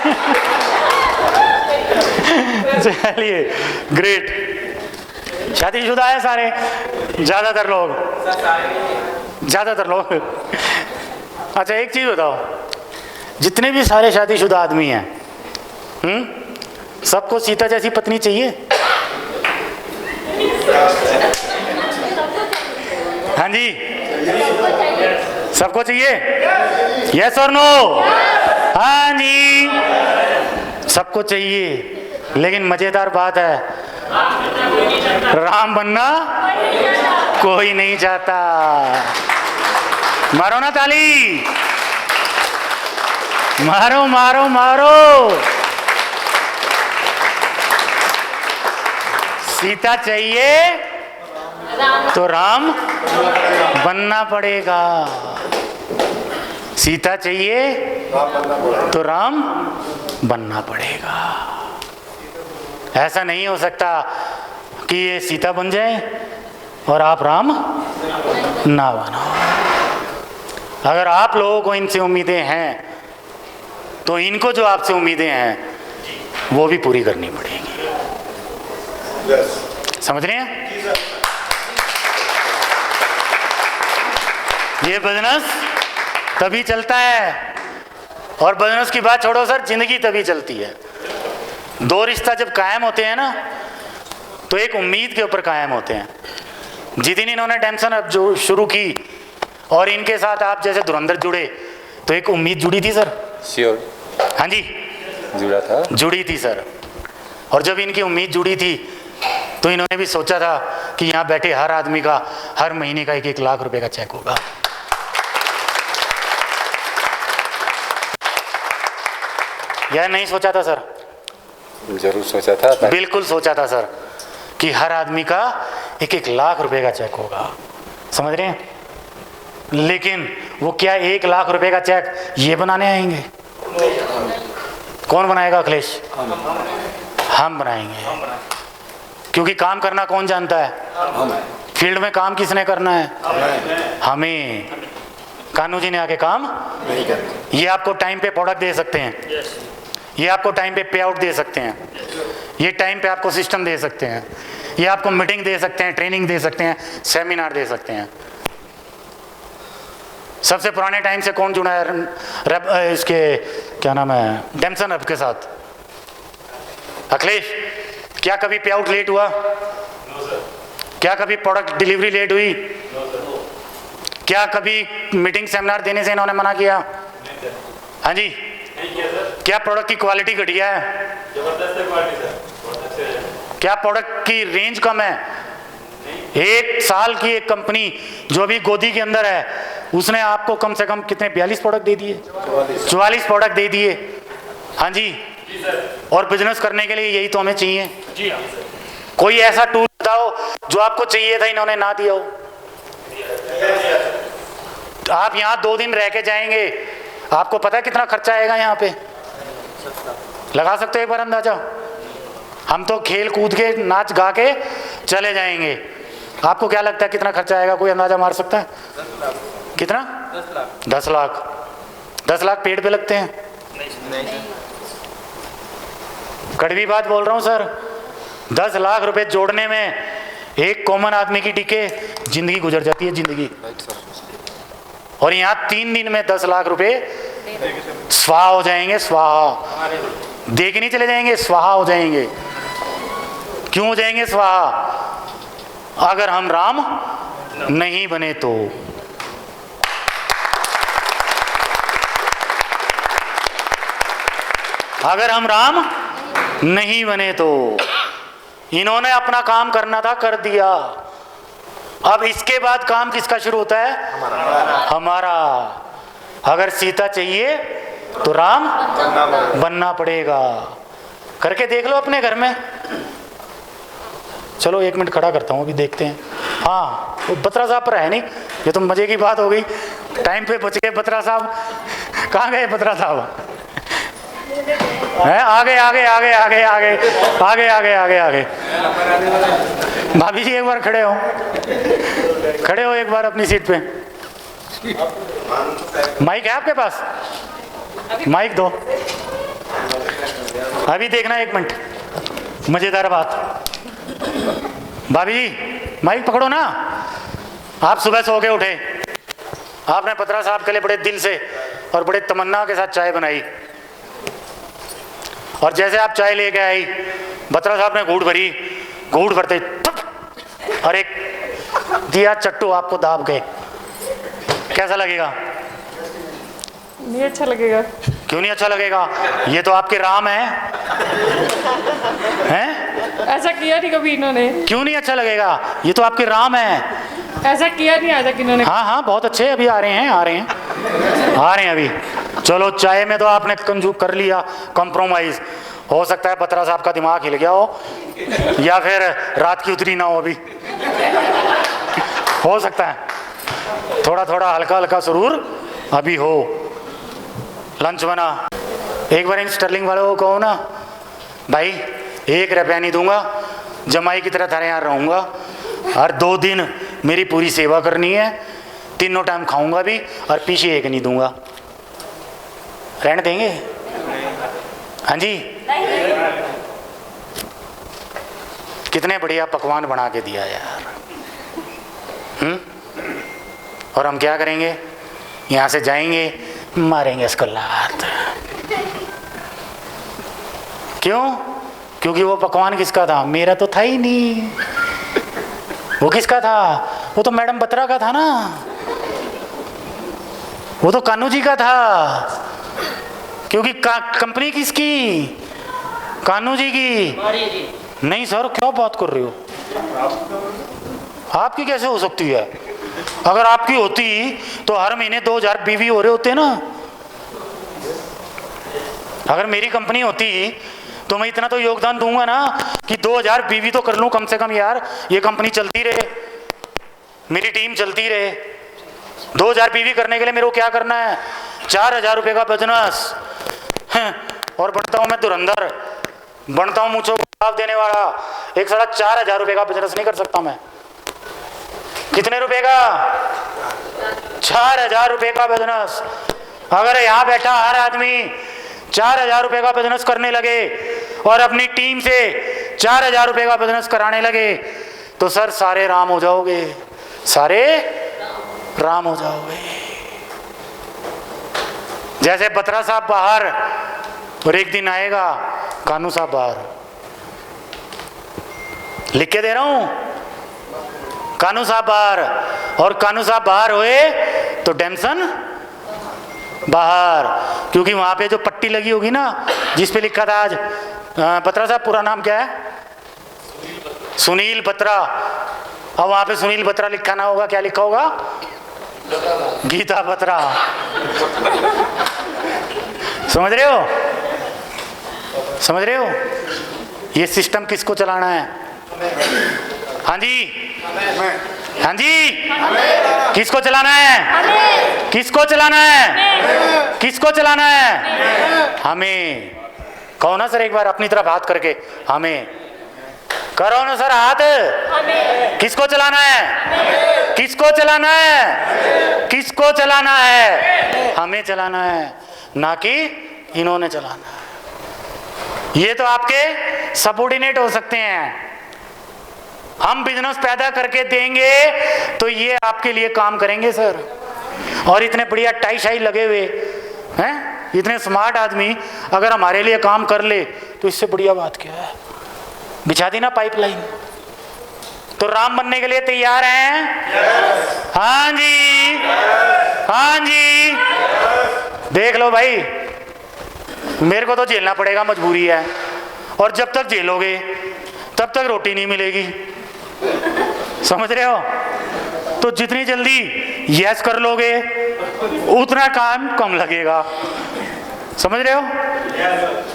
Speaker 1: चलिए ग्रेट, शादीशुदा है सारे, ज्यादातर लोग। अच्छा एक चीज बताओ, जितने भी सारे शादीशुदा आदमी हैं, सबको सीता जैसी पत्नी चाहिए? हाँ जी, सबको चाहिए? यस और नो? हाँ जी, सबको चाहिए। लेकिन मजेदार बात है, राम बनना कोई नहीं चाहता। मारो ना ताली, मारो मारो मारो। सीता चाहिए तो राम बनना पड़ेगा। सीता चाहिए तो राम बनना पड़ेगा। ऐसा नहीं हो सकता कि ये सीता बन जाए और आप राम ना बनो। अगर आप लोगों को इनसे उम्मीदें हैं तो इनको जो आपसे उम्मीदें हैं वो भी पूरी करनी पड़ेगी। समझ रहे हैं? ये बिजनेस तभी चलता है, और बिजनेस की बात छोड़ो सर, जिंदगी तभी चलती है। दो रिश्ता जब कायम होते हैं ना तो एक उम्मीद के ऊपर कायम होते हैं। जिस दिन इन्होंने डेम्सन अब जो शुरू की और इनके साथ आप जैसे धुरंधर जुड़े तो एक उम्मीद जुड़ी थी सर।
Speaker 8: श्योर।
Speaker 1: हाँ जी,
Speaker 8: जुड़ा था,
Speaker 1: जुड़ी थी सर। और जब इनकी उम्मीद जुड़ी थी तो इन्होंने भी सोचा था कि यहाँ बैठे हर आदमी का हर महीने का 1-1 लाख रुपए का चेक होगा। यह नहीं सोचा था सर?
Speaker 8: जरूर सोचा था।
Speaker 1: बिल्कुल सोचा था सर कि हर आदमी का 1-1 लाख रुपए का चेक होगा। समझ रहे हैं? लेकिन वो क्या 1 लाख रुपए का चेक ये बनाने आएंगे? कौन बनाएगा अखिलेश? हम बनाएंगे। क्योंकि काम करना कौन जानता है? फील्ड में काम किसने करना है? हमें। कानू जी ने आके काम नहीं करते। ये आपको टाइम पे प्रोडक्ट दे सकते हैं, ये आपको टाइम पे पे आउट दे सकते हैं, ये टाइम पे आपको सिस्टम दे सकते हैं, ये आपको मीटिंग दे सकते हैं, ट्रेनिंग दे सकते हैं, सेमिनार दे सकते हैं। सबसे पुराने टाइम से कौन जुड़ा है इसके क्या नाम है डेम्सन हब के साथ? अखिलेश, क्या कभी पे आउट लेट हुआ? क्या कभी प्रोडक्ट डिलीवरी लेट हुई? क्या कभी मीटिंग सेमिनार देने से इन्होंने मना किया? हाँ जी, क्या प्रोडक्ट की क्वालिटी घटिया है? क्या प्रोडक्ट की रेंज कम है? 1 साल की एक कंपनी जो अभी गोदी के अंदर है उसने आपको कम से कम कितने 42 प्रोडक्ट दे दिए, 44 प्रोडक्ट दे दिए। हाँ जी, और बिजनेस करने के लिए यही तो हमें चाहिए। कोई ऐसा टूल बताओ जो आपको चाहिए था इन्होंने ना दिया हो। आप यहाँ 2 दिन रह के जाएंगे, आपको पता है कितना खर्चा आएगा यहाँ पे? लगा सकते हो एक बार अंदाजा? हम तो खेल कूद के नाच गा के चले जाएंगे, आपको क्या लगता है कितना खर्चा आएगा? कोई अंदाजा मार सकता है? कितना? 10 लाख। 10 लाख पेड़ पे लगते हैं? नहीं। कड़वी बात बोल रहा हूँ सर, 10 लाख रुपए जोड़ने में एक कॉमन आदमी की टिके जिंदगी गुजर जाती है, जिंदगी। और यहाँ 3 दिन में 10 लाख रुपए स्वाहा हो जाएंगे, स्वाहा। दे के नहीं चले जाएंगे, स्वाहा हो जाएंगे। क्यों हो जाएंगे स्वाहा? अगर हम राम नहीं बने तो। अगर हम राम नहीं बने तो। इन्होंने अपना काम करना था, कर दिया। अब इसके बाद काम किसका शुरू होता है? हमारा। अगर सीता चाहिए तो राम बनना पड़ेगा। करके देख लो अपने घर में। चलो 1 मिनट खड़ा करता हूँ, अभी देखते हैं। हाँ, वो बत्रा साहब पर है नहीं, ये तो मजे की बात हो गई। टाइम पे पहुँच गए बत्रा साहब। कहाँ गए बत्रा साहब? है आगे आगे आगे आगे आगे आगे आगे आगे आगे। भाभी जी एक बार खड़े हो, खड़े हो एक बार अपनी सीट पे। माइक है आपके पास? माइक दो। अभी देखना 1 मिनट, मजेदार बात। भाभी जी माइक पकड़ो ना। आप सुबह सो के उठे, आपने बत्रा साहब के लिए बड़े दिल से और बड़े तमन्ना के साथ चाय बनाई, और जैसे आप चाय लेके आई, बत्रा साहब ने घूंट भरी, घूंट भरते और एक दिया चट्टू आपको दाब के, कैसा लगेगा?
Speaker 7: नहीं अच्छा लगेगा।
Speaker 1: क्यों नहीं अच्छा लगेगा? ये तो आपके राम है, हैं?
Speaker 7: ऐसा किया नहीं कभी इन्होंने।
Speaker 1: क्यों नहीं अच्छा लगेगा? ये तो आपके राम है।
Speaker 7: ऐसा किया नहीं आज तक इन्होंने।
Speaker 1: हाँ हाँ बहुत अच्छे, अभी आ रहे हैं आ रहे हैं आ रहे हैं अभी। चलो चाय में तो आपने कंजू कर लिया कॉम्प्रोमाइज। हो सकता है बत्रा साहब का दिमाग हिल गया हो, या फिर रात की उतरी ना हो अभी, हो सकता है। थोड़ा थोड़ा हल्का हल्का सुरूर अभी हो। लंच बना। एक बार इन स्टर्लिंग वालों को कहो ना, भाई 1 रुपया नहीं दूंगा, जमाई की तरह थारे यहाँ रहूँगा, हर 2 दिन मेरी पूरी सेवा करनी है, तीनों टाइम खाऊंगा भी, और पीछे 1 नहीं दूंगा। रहने देंगे? हाँ जी। कितने बढ़िया पकवान बना के दिया यार। और हम क्या करेंगे? यहाँ से जाएंगे, मारेंगे इसको लात। क्यों? क्योंकि वो पकवान किसका था? मेरा तो था ही नहीं। वो किसका था? वो तो मैडम बत्रा का था ना, वो तो कान्हू जी का था। क्योंकि कंपनी किसकी? कान्हू जी की। नहीं सर, क्या बात कर रहे हो? आपकी कैसे हो सकती है? अगर आपकी होती तो हर महीने 2000 बीवी हो रहे होते ना। अगर मेरी कंपनी होती तो मैं इतना तो योगदान दूंगा ना कि 2000 बीवी तो कर लूं कम से कम यार, ये कंपनी चलती रहे, मेरी टीम चलती रहे। 2000 बीवी करने के लिए मेरे को क्या करना है? 4000 रुपये का बिजनेस। और बनता हूं मैं धुरंधर, बनता हूं मुझे जवाब देने वाला। एक 4000 रुपये का बिजनेस नहीं कर सकता मैं। कितने रुपए का? 4000 रुपये का बिजनेस। अगर यहाँ बैठा हर आदमी 4000 रुपये का बिजनेस करने लगे और अपनी टीम से 4000 रुपये का बिजनेस कराने लगे, तो सर सारे राम हो जाओगे, सारे राम हो जाओगे। जैसे बत्रा साहब बाहर, और एक दिन आएगा कान्हू साहब बाहर। लिख के दे रहा हूं, कान्हू साहब बाहर, और कान्हू साहब बाहर हुए तो डेमसन बाहर। क्योंकि वहां पे जो पट्टी लगी होगी ना, जिस पे लिखा था आज, बत्रा साहब पूरा नाम क्या है? सुनील बत्रा। अब वहां पे सुनील बत्रा लिखा ना होगा, क्या लिखा होगा? गीता बत्रा। समझ रहे हो? समझ रहे हो? ये सिस्टम किसको चलाना है? हाँ जी, हाँ जी, किसको चलाना है? किसको चलाना है? किसको चलाना है? हमें। कहो ना सर एक बार अपनी तरफ हाथ करके, हमें। करो ना सर हाथ। किसको चलाना है? किसको चलाना है? किसको चलाना है? हमें चलाना है, ना कि इन्होंने चलाना है। ये तो आपके सबऑर्डिनेट हो सकते हैं। हम बिजनेस पैदा करके देंगे तो ये आपके लिए काम करेंगे सर। और इतने बढ़िया टाई शाई लगे हुए हैं, इतने स्मार्ट आदमी अगर हमारे लिए काम कर ले तो इससे बढ़िया बात क्या है? बिछा दी ना पाइपलाइन। तो राम बनने के लिए तैयार हैं? हाँ जी, हाँ जी। देख लो भाई, मेरे को तो झेलना पड़ेगा, मजबूरी है। और जब तक झेलोगे तब तक रोटी नहीं मिलेगी। समझ रहे हो? तो जितनी जल्दी यस कर लोगे उतना काम कम लगेगा। समझ रहे हो?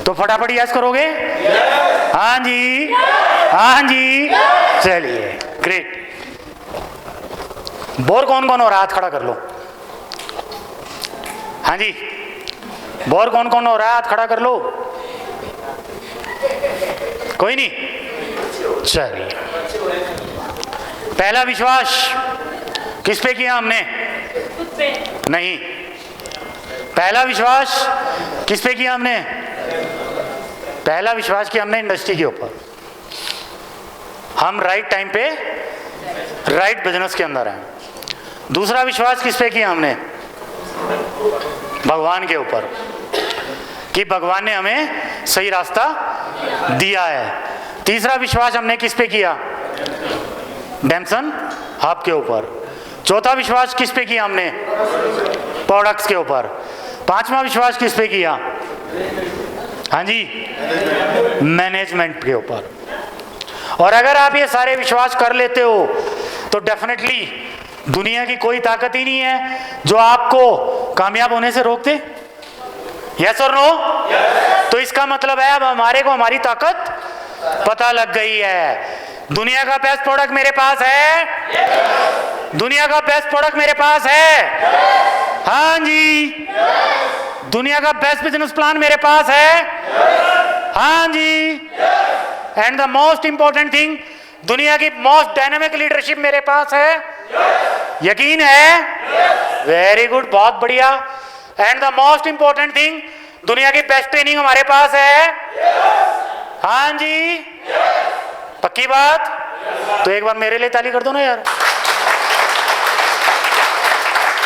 Speaker 1: तो फटाफट यस करोगे। हाँ जी, हाँ जी, चलिए ग्रेट। बोर कौन कौन हो रहा है? हाथ खड़ा कर लो। हाँ जी, बोर कौन कौन हो रहा है? हाथ खड़ा कर लो। कोई नहीं, चलिए। पहला विश्वास किस पे किया हमने? नहीं, पहला विश्वास किस पे किया हमने? पहला विश्वास किया हमने इंडस्ट्री के ऊपर। हम राइट टाइम पे राइट बिजनेस के अंदर हैं। दूसरा विश्वास किस पे किया हमने? भगवान के ऊपर, कि भगवान ने हमें सही रास्ता दिया है। तीसरा विश्वास हमने किस पे किया? डैमसन हब के ऊपर। चौथा विश्वास किस पे किया हमने? प्रोडक्ट्स के ऊपर। पांचवा विश्वास किस पे किया? हाँ जी, मैनेजमेंट के ऊपर। और अगर आप ये सारे विश्वास कर लेते हो तो डेफिनेटली दुनिया की कोई ताकत ही नहीं है जो आपको कामयाब होने से रोक दे। यस और नो? तो इसका मतलब है अब हमारे को हमारी ताकत पता लग गई है। दुनिया का बेस्ट प्रोडक्ट मेरे पास है। दुनिया का बेस्ट प्रोडक्ट मेरे पास है। हाँ जी, दुनिया का बेस्ट बिजनेस प्लान मेरे पास है। हाँ जी, and the most important thing, दुनिया की मोस्ट डायनामिक लीडरशिप मेरे पास है। यकीन है? वेरी गुड, बहुत बढ़िया। And the most important thing, दुनिया की बेस्ट ट्रेनिंग हमारे पास है। हाँ जी, पक्की बात? तो एक बार मेरे लिए ताली कर दो ना यार।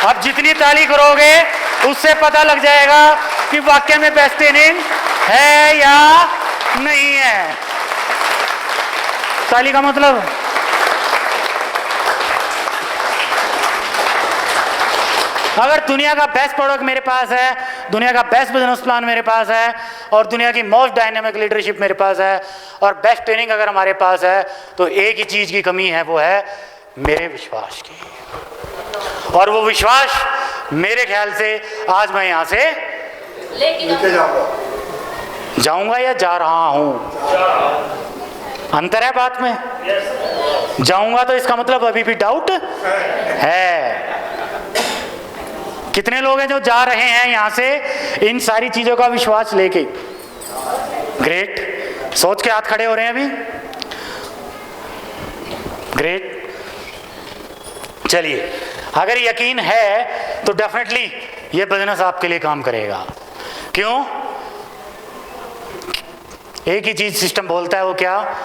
Speaker 1: अब जितनी ताली करोगे उससे पता लग जाएगा कि वाकई में बेस्ट ट्रेनिंग है या नहीं है। ताली का मतलब अगर दुनिया का बेस्ट प्रोडक्ट मेरे पास है, दुनिया का बेस्ट बिजनेस प्लान मेरे पास है, और दुनिया की मोस्ट डायनामिक लीडरशिप मेरे पास है, और बेस्ट ट्रेनिंग अगर हमारे पास है, तो एक ही चीज की कमी है, वो है मेरे विश्वास की। और वो विश्वास मेरे ख्याल से आज मैं यहां से लेके जाऊंगा या जा रहा हूं। अंतर है बात में। जाऊंगा तो इसका मतलब अभी भी डाउट है। कितने लोग हैं जो जा रहे हैं यहां से इन सारी चीजों का विश्वास लेके? ग्रेट, सोच के हाथ खड़े हो रहे हैं अभी। ग्रेट, चलिए, अगर यकीन है तो डेफिनेटली ये बिजनेस आपके लिए काम करेगा। क्यों? एक ही चीज सिस्टम बोलता है, वो क्या?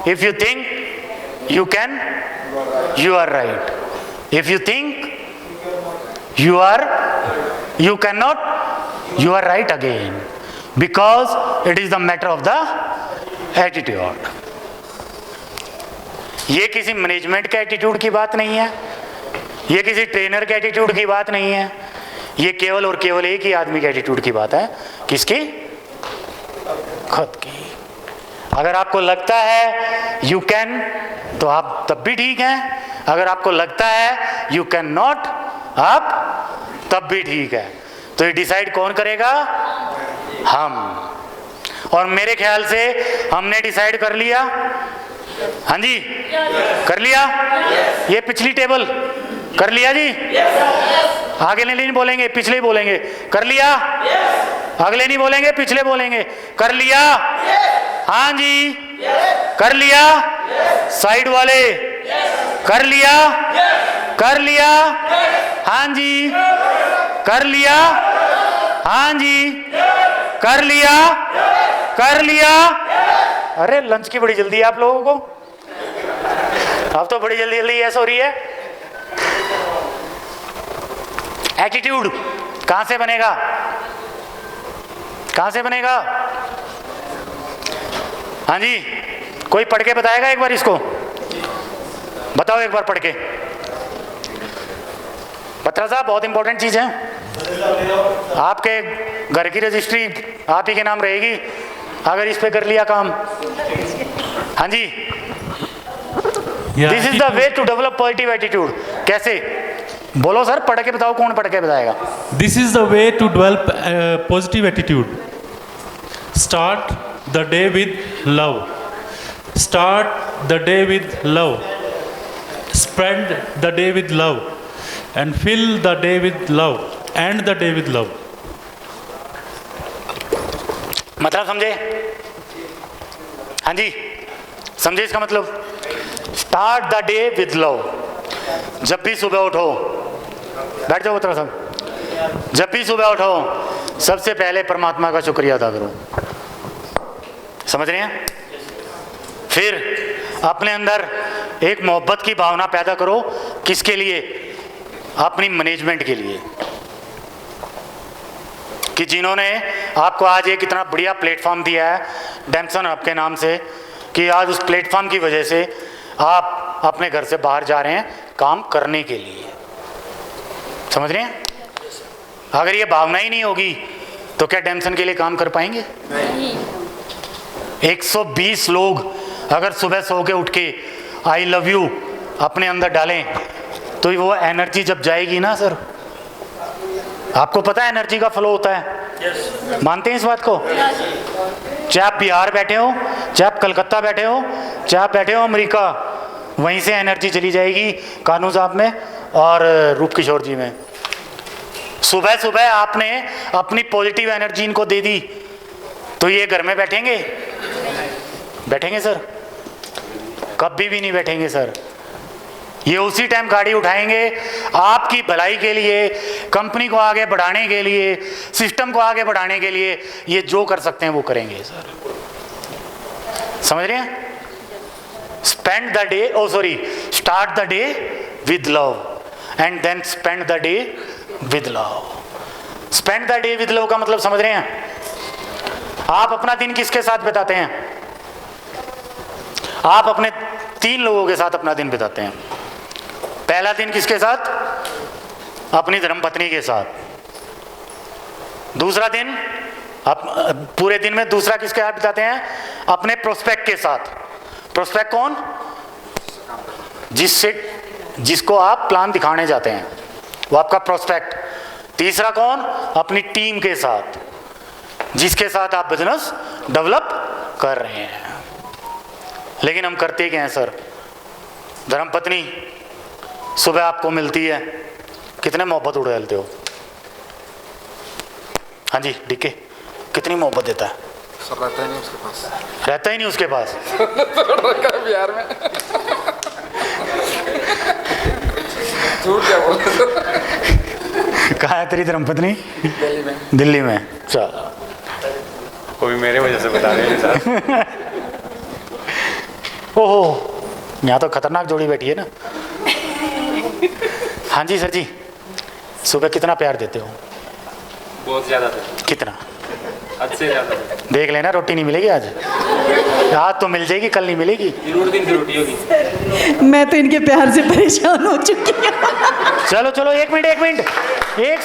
Speaker 1: If you think you can, you are right. If you think you cannot, you are right again, because it is the matter of the attitude. ये किसी मैनेजमेंट के एटीट्यूड की बात नहीं है, ये किसी ट्रेनर के एटीट्यूड की बात नहीं है, ये केवल और केवल एक ही आदमी के एटीट्यूड की बात है। किसकी? खुद की। अगर आपको लगता है यू कैन तो आप तब भी ठीक हैं, अगर आपको लगता है यू कैन नॉट आप तब भी ठीक है। तो ये डिसाइड कौन करेगा? हम। और मेरे ख्याल से हमने डिसाइड कर लिया। हाँ जी, कर लिया। ये पिछली टेबल कर लिया जी। आगे नहीं बोलेंगे, पिछले बोलेंगे। कर लिया। अगले नहीं बोलेंगे, पिछले बोलेंगे। कर लिया। हाँ जी, कर लिया। साइड वाले कर लिया। कर लिया। हाँ जी, कर लिया। हाँ जी, कर लिया। कर लिया। अरे लंच की बड़ी जल्दी है आप लोगों को, अब तो बड़ी जल्दी जल्दी ऐसा हो रही है। एटीट्यूड कहां से बनेगा? कहां से बनेगा? हाँ जी, कोई पढ़ के बताएगा एक बार इसको? बताओ एक बार पढ़ के। बत्रा साहब, बहुत इंपॉर्टेंट चीज है। आपके घर की रजिस्ट्री आप ही के नाम रहेगी अगर इस पे कर लिया काम। हाँ जी, this is the way to develop positive attitude. कैसे? बोलो सर, पढ़ के बताओ। कौन पढ़ के बताएगा?
Speaker 6: This is the way to develop positive attitude. Start the day with love. Start the day with love, spend the day with love, and fill the day with love, and the day with love.
Speaker 1: मतलब समझे? हाँ जी, समझे इसका मतलब? Start the day with love. जब भी सुबह उठो, बैठ जाओ थोड़ा सा, जब भी सुबह उठो सबसे पहले परमात्मा का शुक्रिया अदा करो। समझ रहे हैं? फिर अपने अंदर एक मोहब्बत की भावना पैदा करो। किसके लिए? अपनी मैनेजमेंट के लिए, कि जिन्होंने आपको आज एक इतना बढ़िया प्लेटफॉर्म दिया है डेम्सन हब के नाम से, कि आज उस प्लेटफॉर्म की वजह से आप अपने घर से बाहर जा रहे हैं काम करने के लिए। समझ रहे हैं? अगर ये भावना ही नहीं होगी तो क्या डेम्सन के लिए काम कर पाएंगे? नहीं। 120 लोग अगर सुबह सो के उठ के आई लव यू अपने अंदर डालें तो वो एनर्जी जब जाएगी ना सर, आपको पता है एनर्जी का फ्लो होता है। मानते हैं इस बात को? चाहे आप बिहार बैठे हो, चाहे आप कलकत्ता बैठे हो, चाहे आप बैठे हो अमेरिका, वहीं से एनर्जी चली जाएगी कानू साहब में और रूप किशोर जी में। सुबह सुबह आपने अपनी पॉजिटिव एनर्जी इनको दे दी तो ये घर में बैठेंगे? बैठेंगे सर? कभी भी नहीं बैठेंगे सर। ये उसी टाइम गाड़ी उठाएंगे आपकी भलाई के लिए, कंपनी को आगे बढ़ाने के लिए, सिस्टम को आगे बढ़ाने के लिए। ये जो कर सकते हैं वो करेंगे सर। समझ रहे हैं? Spend the day, oh sorry, start the day with love and then spend the day with love. Spend the day with love का मतलब समझ रहे हैं? आप अपना दिन किसके साथ बिताते हैं? आप अपने 3 लोगों के साथ अपना दिन बिताते हैं। पहला दिन किसके साथ? अपनी धर्मपत्नी के साथ। दूसरा दिन पूरे दिन में दूसरा किसके साथ बिताते हैं? अपने प्रोस्पेक्ट के साथ। प्रोस्पेक्ट कौन? जिसको आप प्लान दिखाने जाते हैं, वो आपका प्रोस्पेक्ट। तीसरा कौन? अपनी टीम के साथ, जिसके साथ आप बिजनेस डेवलप कर रहे हैं। लेकिन हम करते क्या हैं सर? धर्मपत्नी सुबह आपको मिलती है, कितने मोहब्बत उड़ाते हो? हाँ जी डीके, कितनी मोहब्बत देता है?
Speaker 8: सब रहता ही नहीं उसके पास।
Speaker 1: रहता ही नहीं उसके पास।
Speaker 8: बिहार में झूठ क्या बोल?
Speaker 1: कहाँ है तेरी धर्मपत्नी?
Speaker 8: दिल्ली में।
Speaker 1: दिल्ली में। चल,
Speaker 8: वो भी मेरे वजह से बता रहे हैं सर।
Speaker 1: ओहो, यहाँ तो खतरनाक जोड़ी बैठी है ना। हाँ जी सर जी, सुबह कितना प्यार देते हो?
Speaker 8: बहुत ज़्यादा।
Speaker 1: कितना?
Speaker 8: हद से ज़्यादा।
Speaker 1: देख लेना, रोटी नहीं मिलेगी आज। आज तो मिल जाएगी, कल नहीं मिलेगी।
Speaker 8: जरूर दिन की रोटी होगी।
Speaker 4: मैं तो इनके प्यार से परेशान हो चुकी हूँ।
Speaker 1: चलो चलो, एक मिनट, एक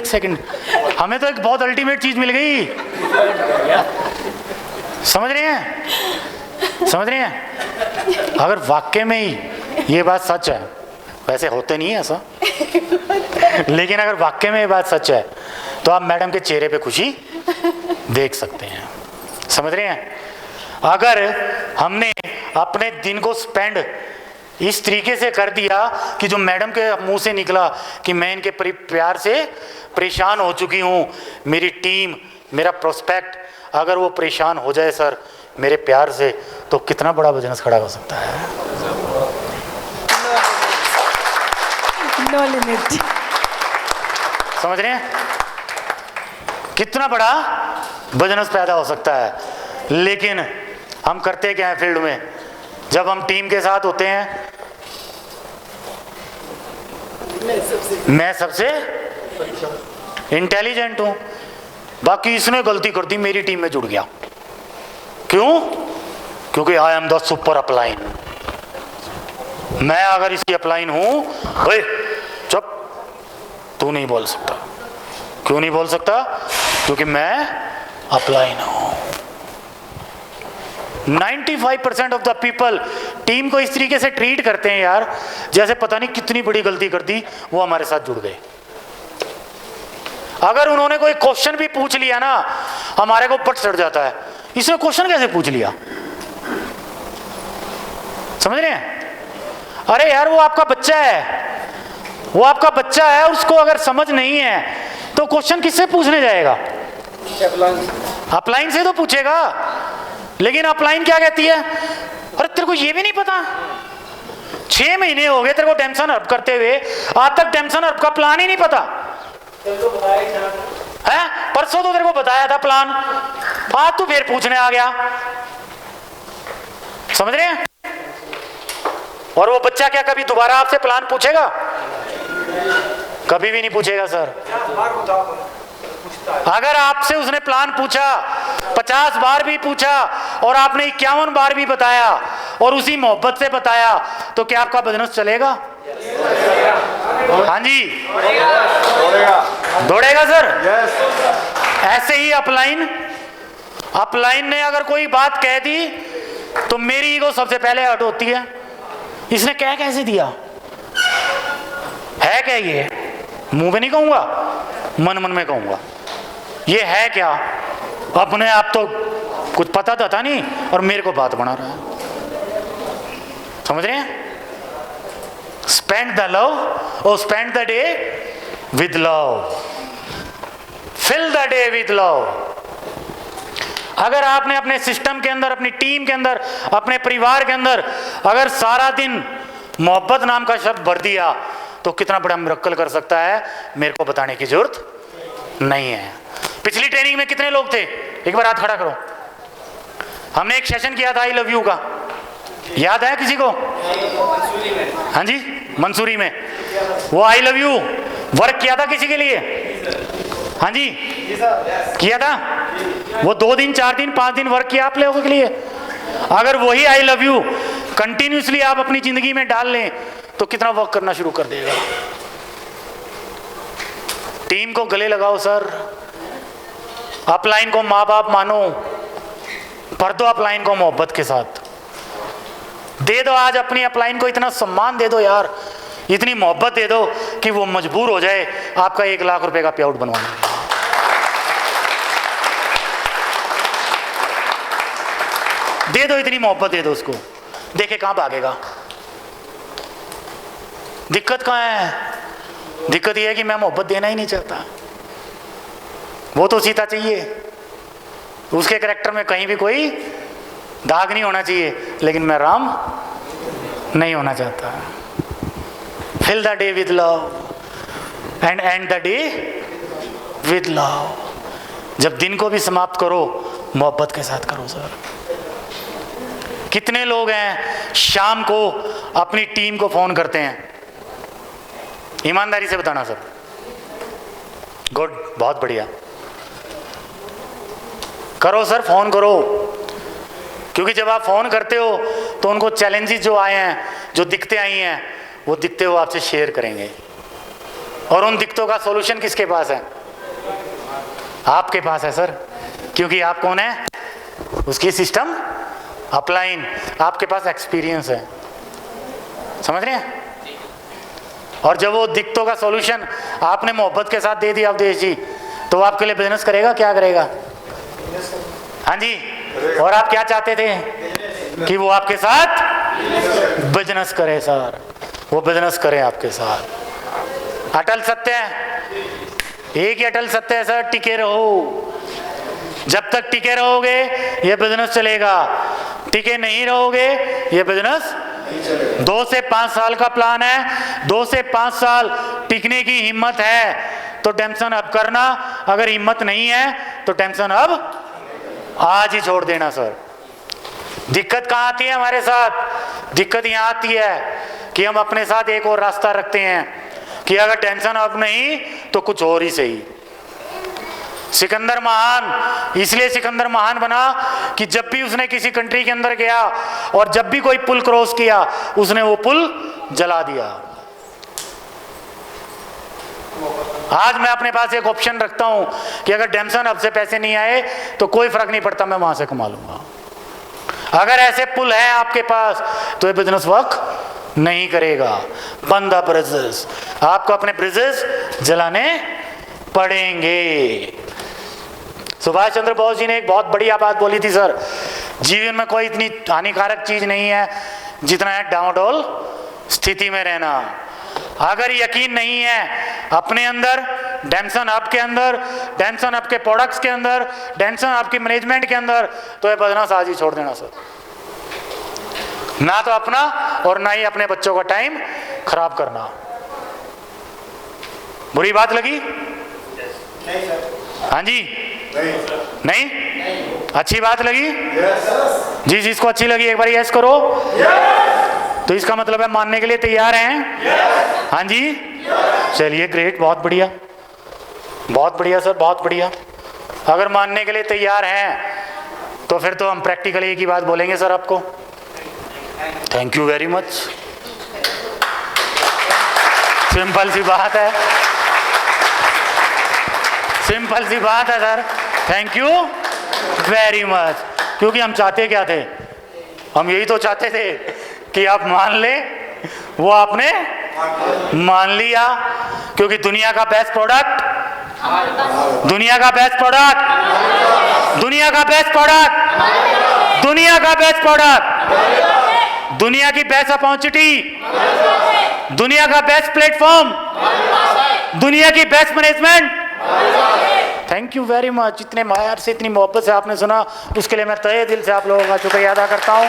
Speaker 1: सेकंड। हमें तो एक बहुत अल्टीमेट चीज मिल गई। समझ रहे हैं? अगर वाकई में ही ये बात सच है, वैसे होते नहीं है ऐसा, लेकिन अगर वाकई में ये बात सच है तो आप मैडम के चेहरे पे खुशी देख सकते हैं। समझ रहे हैं? अगर हमने अपने दिन को स्पेंड इस तरीके से कर दिया कि जो मैडम के मुंह से निकला कि मैं इनके प्यार से परेशान हो चुकी हूँ, मेरी टीम, मेरा प्रोस्पेक्ट अगर वो परेशान हो जाए सर मेरे प्यार से, तो कितना बड़ा बिजनेस खड़ा हो सकता है।
Speaker 4: No limit.
Speaker 1: समझ रहे हैं? कितना बड़ा बिजनेस पैदा हो सकता है। लेकिन हम करते क्या है फील्ड में? जब हम टीम के साथ होते हैं, मैं सबसे इंटेलिजेंट हूं, बाकी इसने गलती कर दी, मेरी टीम में जुड़ गया। क्यों? क्योंकि I am the super upline. मैं अगर इसकी अपलाइन हूं, ओए चुप, तू नहीं बोल सकता। क्यों नहीं बोल सकता? क्योंकि मैं अपलाइन हूं। 95% ऑफ द पीपल टीम को इस तरीके से ट्रीट करते हैं यार, जैसे पता नहीं कितनी बड़ी गलती कर दी, वो हमारे साथ जुड़ गए। अगर उन्होंने कोई क्वेश्चन भी पूछ लिया ना, हमारे को पट चढ़ जाता है, इसने क्वेश्चन कैसे पूछ लिया? समझ रहे हैं? अरे यार, वो आपका बच्चा है, वो आपका बच्चा है, उसको अगर समझ नहीं है तो क्वेश्चन किससे पूछने जाएगा? अपलाइन से तो पूछेगा। लेकिन अपलाइन क्या कहती है? अरे तेरे को ये भी नहीं पता, 6 महीने हो गए तेरे को डेम्सन हब करते हुए, आज तक डेम्सन हब का प्लान ही नहीं पता है? परसों तो तेरे को बताया था प्लान, आज तू फिर पूछने आ गया। समझ रहे हैं? और वो बच्चा क्या कभी दोबारा आपसे प्लान पूछेगा? कभी भी नहीं पूछेगा सर। अगर आपसे उसने प्लान पूछा, 50 बार भी पूछा और आपने 51 बार भी बताया और उसी मोहब्बत से बताया, तो क्या आपका बिजनेस चलेगा? हाँ जी, दौड़ेगा सर। ऐसे ही अपलाइन ने अगर कोई बात कह दी तो मेरी ईगो सबसे पहले हर्ट होती है। इसने कह कैसे दिया है? क्या ये मुंह पे नहीं कहूंगा, मन मन में कहूंगा। ये है क्या? अपने आप तो कुछ पता था नहीं और मेरे को बात बना रहा है। समझ रहे हैं? स्पेंड द लव और spend the day with love, fill the day with love. अगर आपने अपने सिस्टम के अंदर, अपनी टीम के अंदर, अपने परिवार के अंदर अगर सारा दिन मोहब्बत नाम का शब्द भर दिया तो कितना बड़ा मिरेकल कर सकता है, मेरे को बताने की जरूरत नहीं है। पिछली ट्रेनिंग में कितने लोग थे? एक बार हाथ खड़ा करो। हमने एक सेशन किया था आई लव यू का, याद है किसी को? हाँ जी, मंसूरी में वो आई लव यू वर्क किया था किसी के लिए? हाँ जी, किया था। वो 2 दिन, 4 दिन, 5 दिन वर्क किया आप लोगों के लिए। अगर वही आई लव यू कंटिन्यूसली आप अपनी जिंदगी में डाल लें तो कितना वर्क करना शुरू कर देगा। टीम को गले लगाओ सर, अपलाइन को माँ बाप मानो, भर दो अपलाइन को मोहब्बत के साथ, दे दो आज अपनी अपलाइन को इतना सम्मान दे दो यार, इतनी मोहब्बत दे दो कि वो मजबूर हो जाए आपका 1 लाख रुपए का पे आउट बनवाने। दे दो, इतनी मोहब्बत दे दो उसको, देखे कहां भागेगा। दिक्कत कहां है? दिक्कत यह है कि मैं मोहब्बत देना ही नहीं चाहता। वो तो सीता चाहिए, उसके कैरेक्टर में कहीं भी कोई दाग नहीं होना चाहिए, लेकिन मैं राम नहीं होना चाहता। Fill the day with love and and the day with love. जब दिन को भी समाप्त करो मोहब्बत के साथ करो सर। कितने लोग हैं शाम को अपनी टीम को फोन करते हैं? ईमानदारी से बताना सर। गुड, बहुत बढ़िया, करो सर, फोन करो। क्योंकि जब आप फोन करते हो तो उनको चैलेंजेस जो आए हैं, जो दिक्कतें आई हैं, वो दिक्कतें वो आपसे शेयर करेंगे। और उन दिक्कतों का सॉल्यूशन किसके पास है? आपके पास है सर। क्योंकि आप कौन है? उसकी सिस्टम अपलाइन, आपके पास एक्सपीरियंस है। समझ रहे हैं? और जब वो दिक्कतों का सॉल्यूशन आपने मोहब्बत के साथ दे दिया अवधेश जी, तो वो आपके लिए बिजनेस करेगा। क्या करेगा? हाँ जी। और आप क्या चाहते थे? कि वो आपके साथ बिजनेस करे सर, वो बिजनेस करे आपके साथ। अटल सत्य है, एक ही अटल सत्य है सर, टिके रहो। जब तक टिके रहोगे ये बिजनेस चलेगा, टिके नहीं रहोगे ये बिजनेस 2 से 5 साल का प्लान है। 2 से 5 साल टिकने की हिम्मत है तो टेंशन अब करना, अगर हिम्मत नहीं है तो टेंशन अब आज ही छोड़ देना सर। दिक्कत कहाँ आती है हमारे साथ? दिक्कत यहाँ आती है कि हम अपने साथ एक और रास्ता रखते हैं कि अगर टेंशन अब नहीं तो कुछ और ही सही। सिकंदर महान इसलिए सिकंदर महान बना कि जब भी उसने किसी कंट्री के अंदर गया और जब भी कोई पुल क्रॉस किया उसने वो पुल जला दिया। आज मैं अपने पास एक ऑप्शन रखता हूं कि अगर डेम्सन अब से पैसे नहीं आए तो कोई फर्क नहीं पड़ता, मैं वहां से कमा लूंगा। अगर ऐसे पुल है आपके पास तो ये बिजनेस वर्क नहीं करेगा। बंद द ब्रिजेस, आपको अपने ब्रिजेस जलाने पड़ेंगे। सुभाष चंद्र बोस जी ने एक बहुत बढ़िया बात बोली थी सर, जीवन में कोई इतनी हानिकारक चीज नहीं है जितना है डामाडोल स्थिति में रहना। अगर यकीन नहीं है अपने अंदर, डेंसन आपके अंदर, डेंसन आपके प्रोडक्ट्स के अंदर, डेंसन आपकी मैनेजमेंट के अंदर, तो ये बिजनेस आज ही छोड़ देना सर। ना तो अपना और ना ही अपने बच्चों का टाइम खराब करना। बुरी बात लगी? हाँ जी? नहीं? अच्छी बात लगी? जी, जिसको अच्छी लगी एक बार यस करो। तो इसका मतलब है मानने के लिए तैयार हैं? हाँ जी? चलिए ग्रेट, बहुत बढ़िया, बहुत बढ़िया सर, बहुत बढ़िया। अगर मानने के लिए तैयार हैं तो फिर तो हम प्रैक्टिकली एक ही बात बोलेंगे सर आपको। Thank you very much. Simple सी बात है, सिंपल सी बात है sir, thank you very much. क्योंकि हम चाहते क्या थे? हम यही तो चाहते थे कि आप मान ले, वो आपने मान लिया। क्योंकि दुनिया का बेस्ट प्रोडक्ट, दुनिया का बेस्ट प्रोडक्ट, दुनिया का बेस्ट प्रोडक्ट, दुनिया का बेस्ट प्रोडक्ट, दुनिया की बेस्ट अपॉर्चुनिटी, दुनिया का बेस्ट प्लेटफॉर्म, दुनिया की best management. Thank you very much. इतने प्यार से, इतनी मोहब्बत से आपने सुना, उसके लिए मैं तहे दिल से आप लोगों का शुक्रिया अदा करता हूँ।